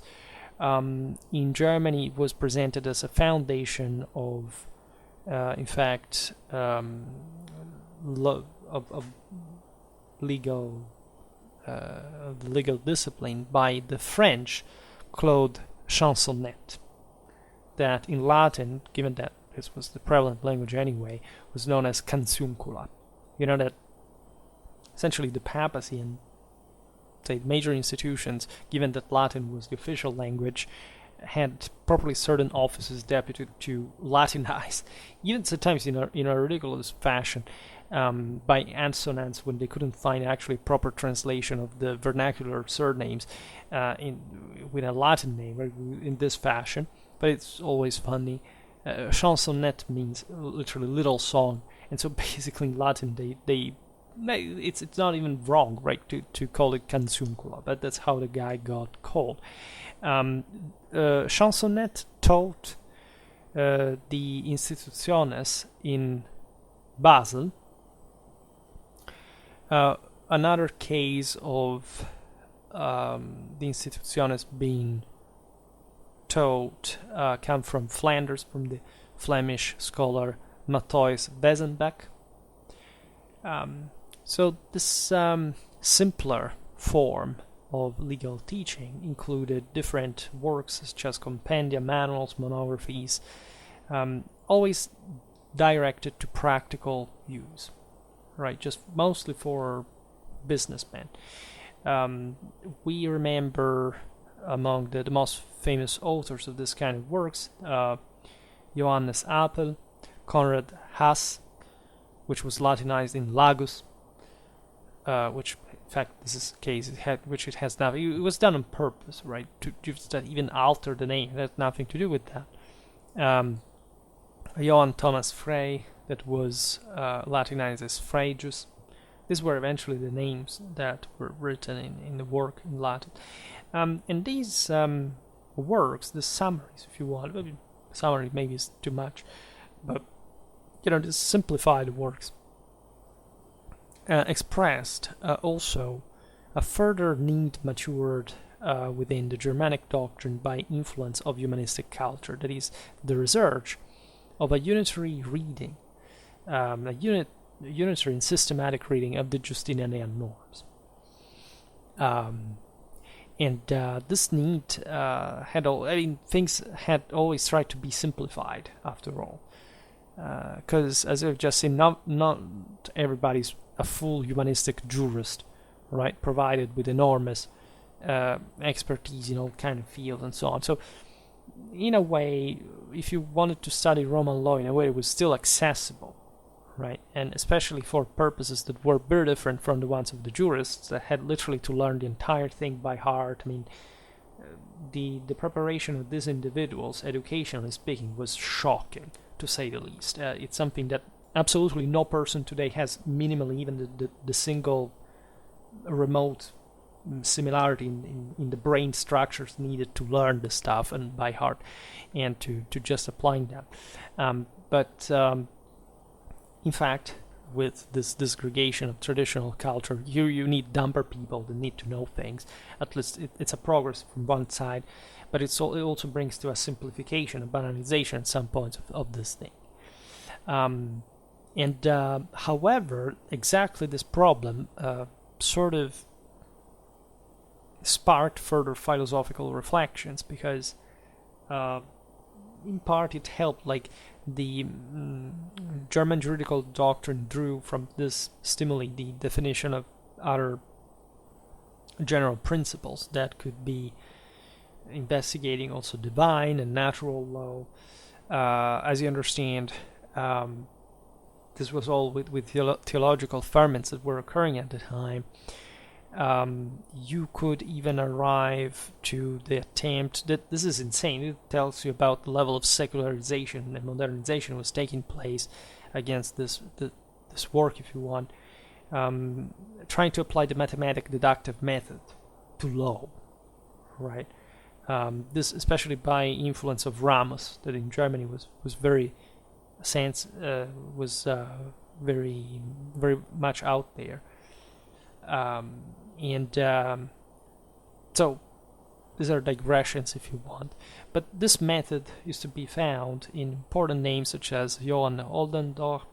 In Germany, it was presented as a foundation of, in fact, of legal the legal discipline by the French Claude Chansonnet, that in Latin, given that this was the prevalent language anyway, was known as canzuncula. You know that essentially the papacy and say major institutions, given that Latin was the official language, had properly certain offices deputed to Latinize, even sometimes in a ridiculous fashion, by assonance when they couldn't find actually proper translation of the vernacular surnames with a Latin name, right, in this fashion. But it's always funny. Chansonnet means literally little song, and so basically in Latin it's not even wrong, right, to call it canzuncula, but that's how the guy got called. Chansonnet taught the instituciones in Basel. Another case of the instituciones being taught come from Flanders, from the Flemish scholar Matthias Wezenbeck. So this simpler form of legal teaching included different works such as compendia, manuals, monographies, always directed to practical use, right? Just mostly for businessmen. We remember among the most famous authors of this kind of works, Johannes Apel, Konrad Haas, which was Latinized in Lagus, which in fact this is a case which it has nothing. It was done on purpose, right? To just even alter the name. It had nothing to do with that. Johann Thomas Frey, that was Latinized as Frejus. These were eventually the names that were written in the work in Latin. And these works, the summaries, if you want, summary maybe is too much, but the simplified works expressed also a further need matured within the Germanic doctrine by influence of humanistic culture, that is, the research of a unitary reading, unitary and systematic reading of the Justinian norms. And this need things had always tried to be simplified after all. Because, as I've just seen, not everybody's a full humanistic jurist, right? Provided with enormous expertise in all kind of fields and so on. So, in a way, if you wanted to study Roman law, in a way, it was still accessible, right? And especially for purposes that were very different from the ones of the jurists that had literally to learn the entire thing by heart. I mean, the preparation of these individuals, educationally speaking, was shocking, to say the least. It's something that absolutely no person today has minimally even the single remote similarity in the brain structures needed to learn the stuff and by heart and to just applying that. But in fact, with this disgregation of traditional culture, here you need dumber people that need to know things. At least it's a progress from one side, but it also brings to a simplification, a banalization at some points of this thing. However, exactly this problem sort of sparked further philosophical reflections, because in part it helped, like the German juridical doctrine drew from this stimuli the definition of other general principles that could be investigating also divine and natural law. As you understand, this was all with theological ferments that were occurring at the time. You could even arrive to the attempt that this is insane. It tells you about the level of secularization and modernization was taking place against this work, if you want, trying to apply the mathematic deductive method to law, right? This especially by influence of Ramos, that in Germany was very very much out there. So these are digressions, if you want, but this method is to be found in important names such as Johann Oldendorp,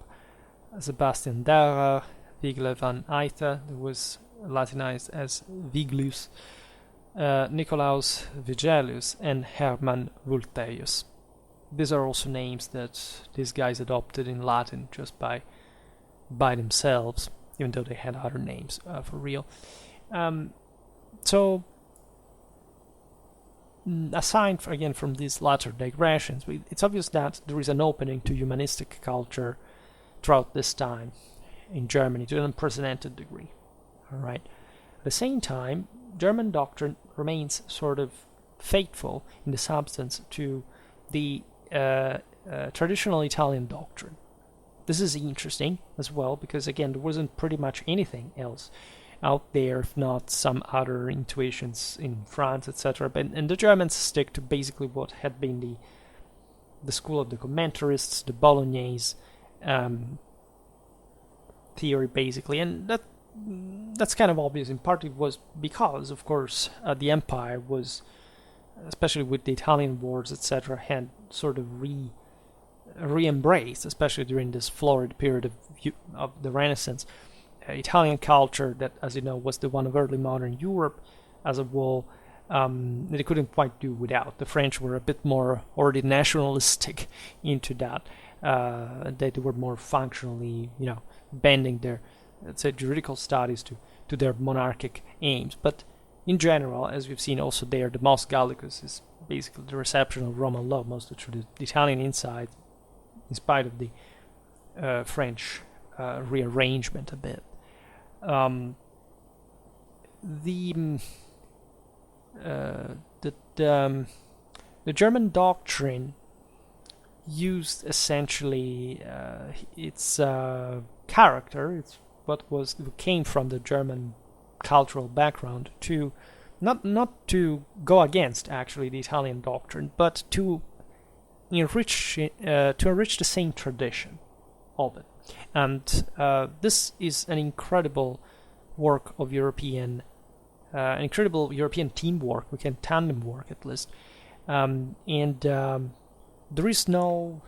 Sebastian Darrer, Wigle van Eythe, that was Latinized as Viglius, Nicolaus Vigelius, and Hermann Vulteius. These are also names that these guys adopted in Latin just by themselves, even though they had other names for real. So, aside again from these latter digressions, it's obvious that there is an opening to humanistic culture throughout this time in Germany to an unprecedented degree. All right. At the same time, German doctrine remains sort of faithful in the substance to the traditional Italian doctrine. This is interesting as well because, again, there wasn't pretty much anything else out there, if not some other intuitions in France, etc. And the Germans stick to basically what had been the school of the commentarists, the Bolognese theory, basically, and that's kind of obvious. In part, it was because, of course, the empire was, especially with the Italian wars, etc., had sort of re-embraced, especially during this florid period of the Renaissance, Italian culture that, as you know, was the one of early modern Europe as a whole. They couldn't quite do without. The French were a bit more already nationalistic into that. They were more functionally, bending their, let's say, juridical studies to their monarchic aims. But in general, as we've seen also there, the Mos Gallicus is basically the reception of Roman law, mostly through the Italian inside, in spite of the French rearrangement a bit. The German doctrine used essentially its character, it's what came from the German cultural background, to not to go against actually the Italian doctrine, but to enrich the same tradition of it. And this is an incredible work of incredible European teamwork, tandem work at least, and there is no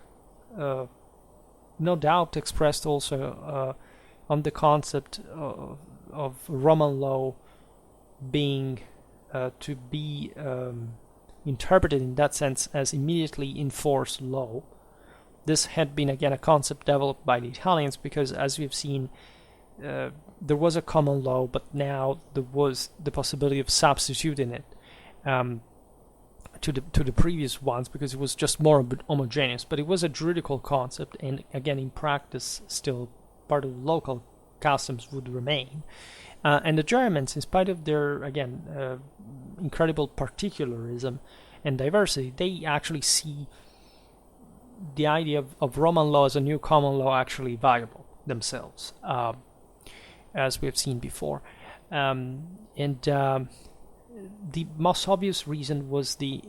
doubt expressed also on the concept of Roman law being to be interpreted in that sense as immediately enforced law. This had been again a concept developed by the Italians because, as we've seen, there was a common law, but now there was the possibility of substituting it to the previous ones because it was just more homogeneous. But it was a juridical concept, and again, in practice, still part of local customs would remain. And the Germans, in spite of their incredible particularism and diversity, they actually see the idea of Roman law as a new common law actually viable themselves, as we have seen before. The most obvious reason was the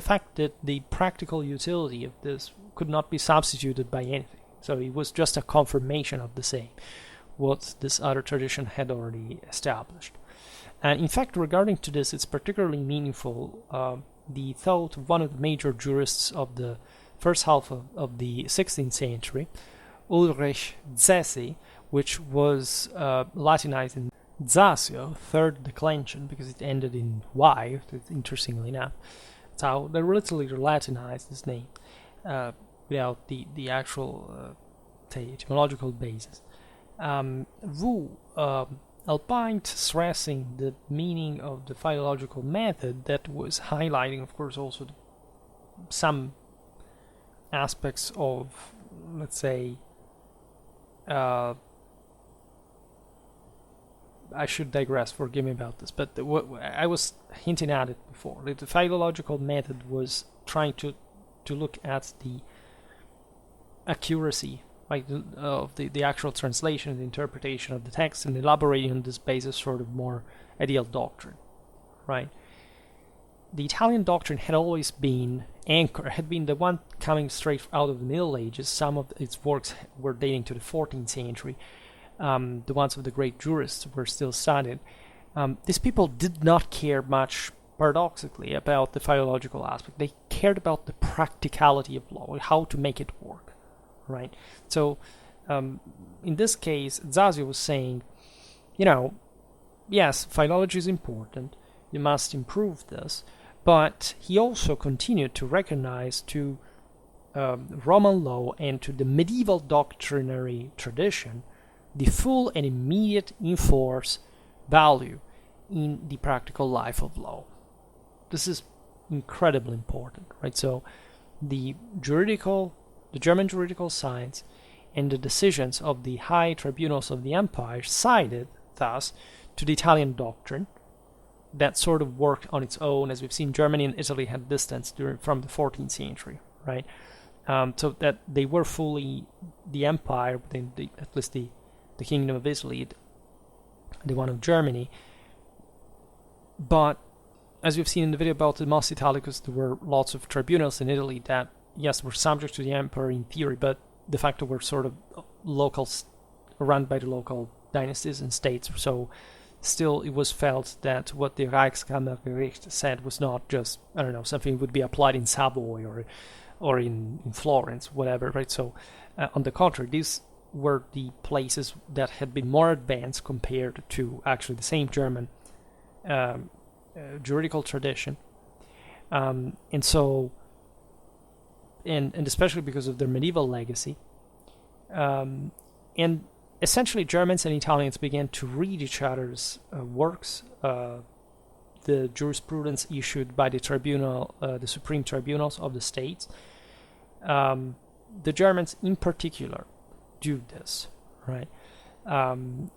fact that the practical utility of this could not be substituted by anything. So it was just a confirmation of the same, what this other tradition had already established. And in fact, regarding to this, it's particularly meaningful the thought of one of the major jurists of the first half of the 16th century, Ulrich Zesi, which was Latinized in Zasio, third declension, because it ended in Y, interestingly enough. That's how they literally Latinized this name without the actual etymological basis. Who opined stressing the meaning of the philological method that was highlighting, of course, also some aspects of, let's say, uh, I should digress, forgive me about this, but what I was hinting at it before. The philological method was trying to look at the accuracy, right, of the actual translation, the interpretation of the text, and elaborating on this basis sort of more ideal doctrine, right? The Italian doctrine had always been had been the one coming straight out of the Middle Ages. Some of its works were dating to the 14th century. The ones of the great jurists were still studied. These people did not care much, paradoxically, about the philological aspect. They cared about the practicality of law, how to make it work, right? So, in this case, Zazio was saying, yes, philology is important. You must improve this. But he also continued to recognize to Roman law and to the medieval doctrinary tradition the full and immediate enforce value in the practical life of law. This is incredibly important, right? So the German juridical science and the decisions of the high tribunals of the empire sided, thus, to the Italian doctrine that sort of worked on its own. As we've seen, Germany and Italy had distance from the 14th century, right? So that they were fully the empire, at least the Kingdom of Italy, the one of Germany. But as we've seen in the video about the Mos Italicus, there were lots of tribunals in Italy that, yes, were subject to the emperor in theory, but de facto were sort of locals, run by the local dynasties and states. So still, it was felt that what the Reichskammergericht said was not just, something would be applied in Savoy or in Florence, whatever, right? So, on the contrary, these were the places that had been more advanced compared to actually the same German juridical tradition. And so, and especially because of their medieval legacy, and essentially, Germans and Italians began to read each other's works, the jurisprudence issued by the supreme tribunals of the states. The Germans, in particular, do this, right? And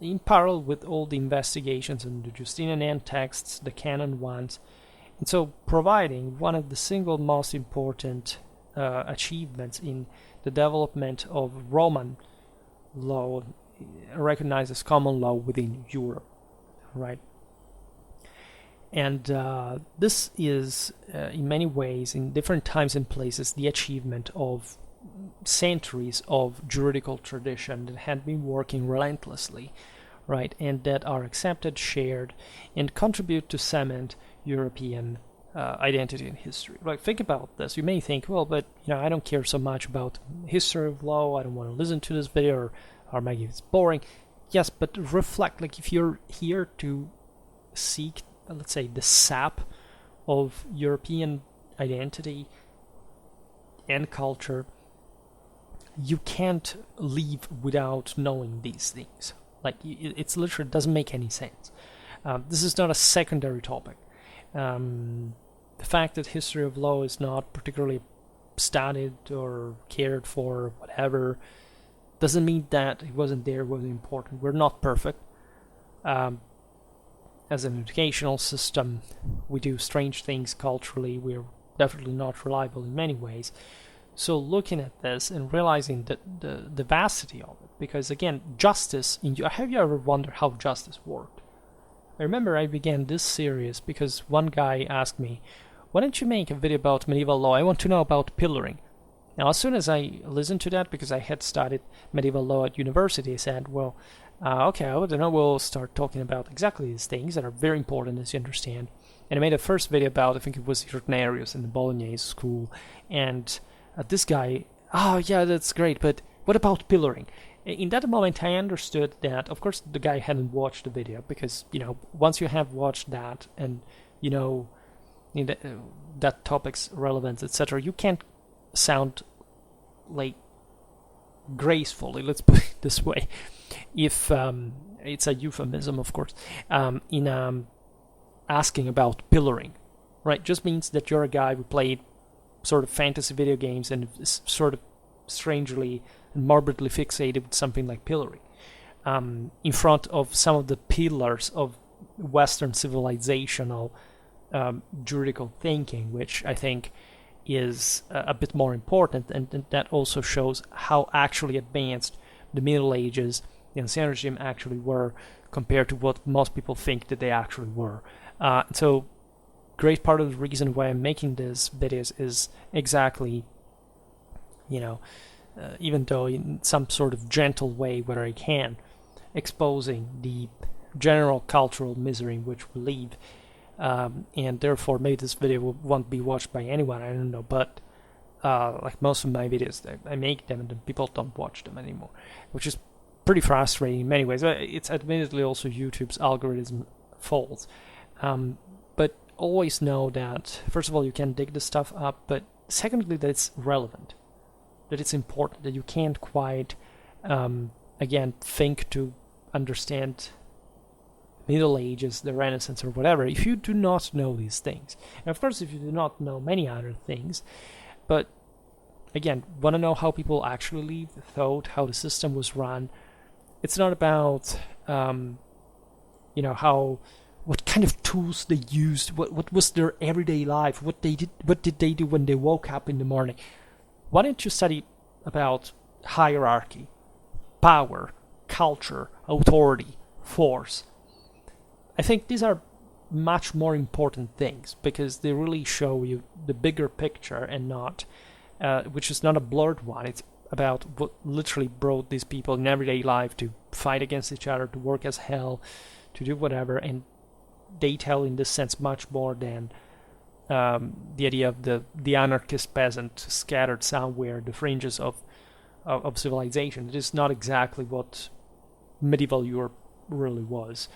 in parallel with all the investigations on the Justinian texts, the canon ones, and so providing one of the single most important achievements in the development of Roman law, recognized as common law within Europe, right? And this is, in many ways, in different times and places, the achievement of centuries of juridical tradition that had been working relentlessly, right? And that are accepted, shared, and contribute to cement European identity and history. Right? Think about this. You may think, well, but I don't care so much about history of law. I don't want to listen to this video, or maybe it's boring. Yes, but reflect. Like, if you're here to seek, let's say, the sap of European identity and culture, you can't leave without knowing these things. Like, it's literally doesn't make any sense. This is not a secondary topic. The fact that history of law is not particularly studied or cared for, whatever, doesn't mean that it wasn't there, wasn't important. We're not perfect. As an educational system, we do strange things culturally. We're definitely not reliable in many ways. So looking at this and realizing that the vastity of it, because again, justice, have you ever wondered how justice worked? I remember I began this series because one guy asked me, why don't you make a video about medieval law? I want to know about pillaring. Now, as soon as I listened to that, because I had studied medieval law at university, I said, well, okay, I don't know, we'll start talking about exactly these things that are very important, as you understand. And I made a first video about, I think it was Ignarius in the Bolognese school, and this guy, oh yeah, that's great, but what about pillaring? In that moment, I understood that, of course, the guy hadn't watched the video, because, once you have watched that, and, that topic's relevance, etc., you can't sound, like, gracefully, let's put it this way, if it's a euphemism, of course, in asking about pillaring, right? Just means that you're a guy who played sort of fantasy video games and is sort of strangely and morbidly fixated with something like pillory, in front of some of the pillars of Western civilizational juridical thinking, which I think is a bit more important, and that also shows how actually advanced the Middle Ages, the ancien regime actually were compared to what most people think that they actually were. So great part of the reason why I'm making this videos is exactly, even though in some sort of gentle way where I can, exposing the general cultural misery in which we live, and therefore maybe this video won't be watched by anyone, I don't know, but like most of my videos, I make them and then people don't watch them anymore, which is pretty frustrating in many ways. It's admittedly also YouTube's algorithm fault, but always know that, first of all, you can dig the stuff up, but secondly, that it's relevant, that it's important, that you can't quite, again, think to understand Middle Ages, the Renaissance, or whatever, if you do not know these things. And of course, if you do not know many other things, but again, want to know how people actually lived, thought, how the system was run. It's not about, what kind of tools they used, what was their everyday life, what did they do when they woke up in the morning. Why don't you study about hierarchy, power, culture, authority, force? I think these are much more important things because they really show you the bigger picture and not, which is not a blurred one. It's about what literally brought these people in everyday life to fight against each other, to work as hell, to do whatever, and they tell in this sense much more than the idea of the anarchist peasant scattered somewhere the fringes of civilization. It is not exactly what medieval Europe really was.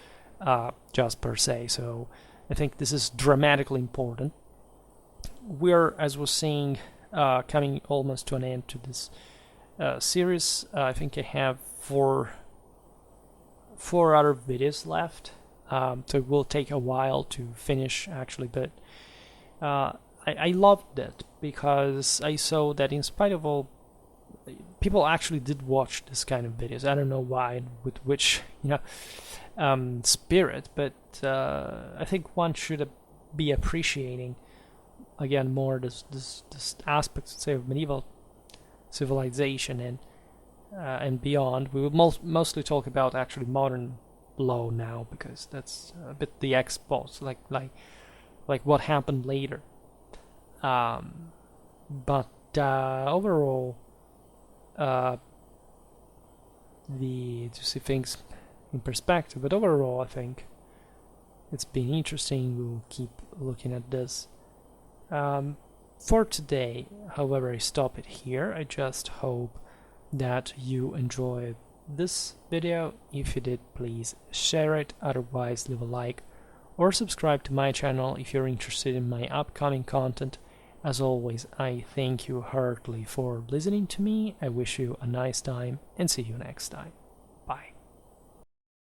Just per se. So I think this is dramatically important. We're, as we're saying, coming almost to an end to this series. I think I have four other videos left, so it will take a while to finish actually, but I loved it because I saw that in spite of all, people actually did watch this kind of videos. I don't know why, with which spirit, but I think one should be appreciating again more this aspect, say, of medieval civilization and beyond. We will mostly talk about actually modern law now because that's a bit the ex-post, like what happened later. But overall, to see things in perspective, but overall I think it's been interesting. We'll keep looking at this. For today, however, I stop it here. I just hope that you enjoyed this video. If you did, please share it, otherwise leave a like or subscribe to my channel if you're interested in my upcoming content. As always, I thank you heartily for listening to me. I wish you a nice time and see you next time.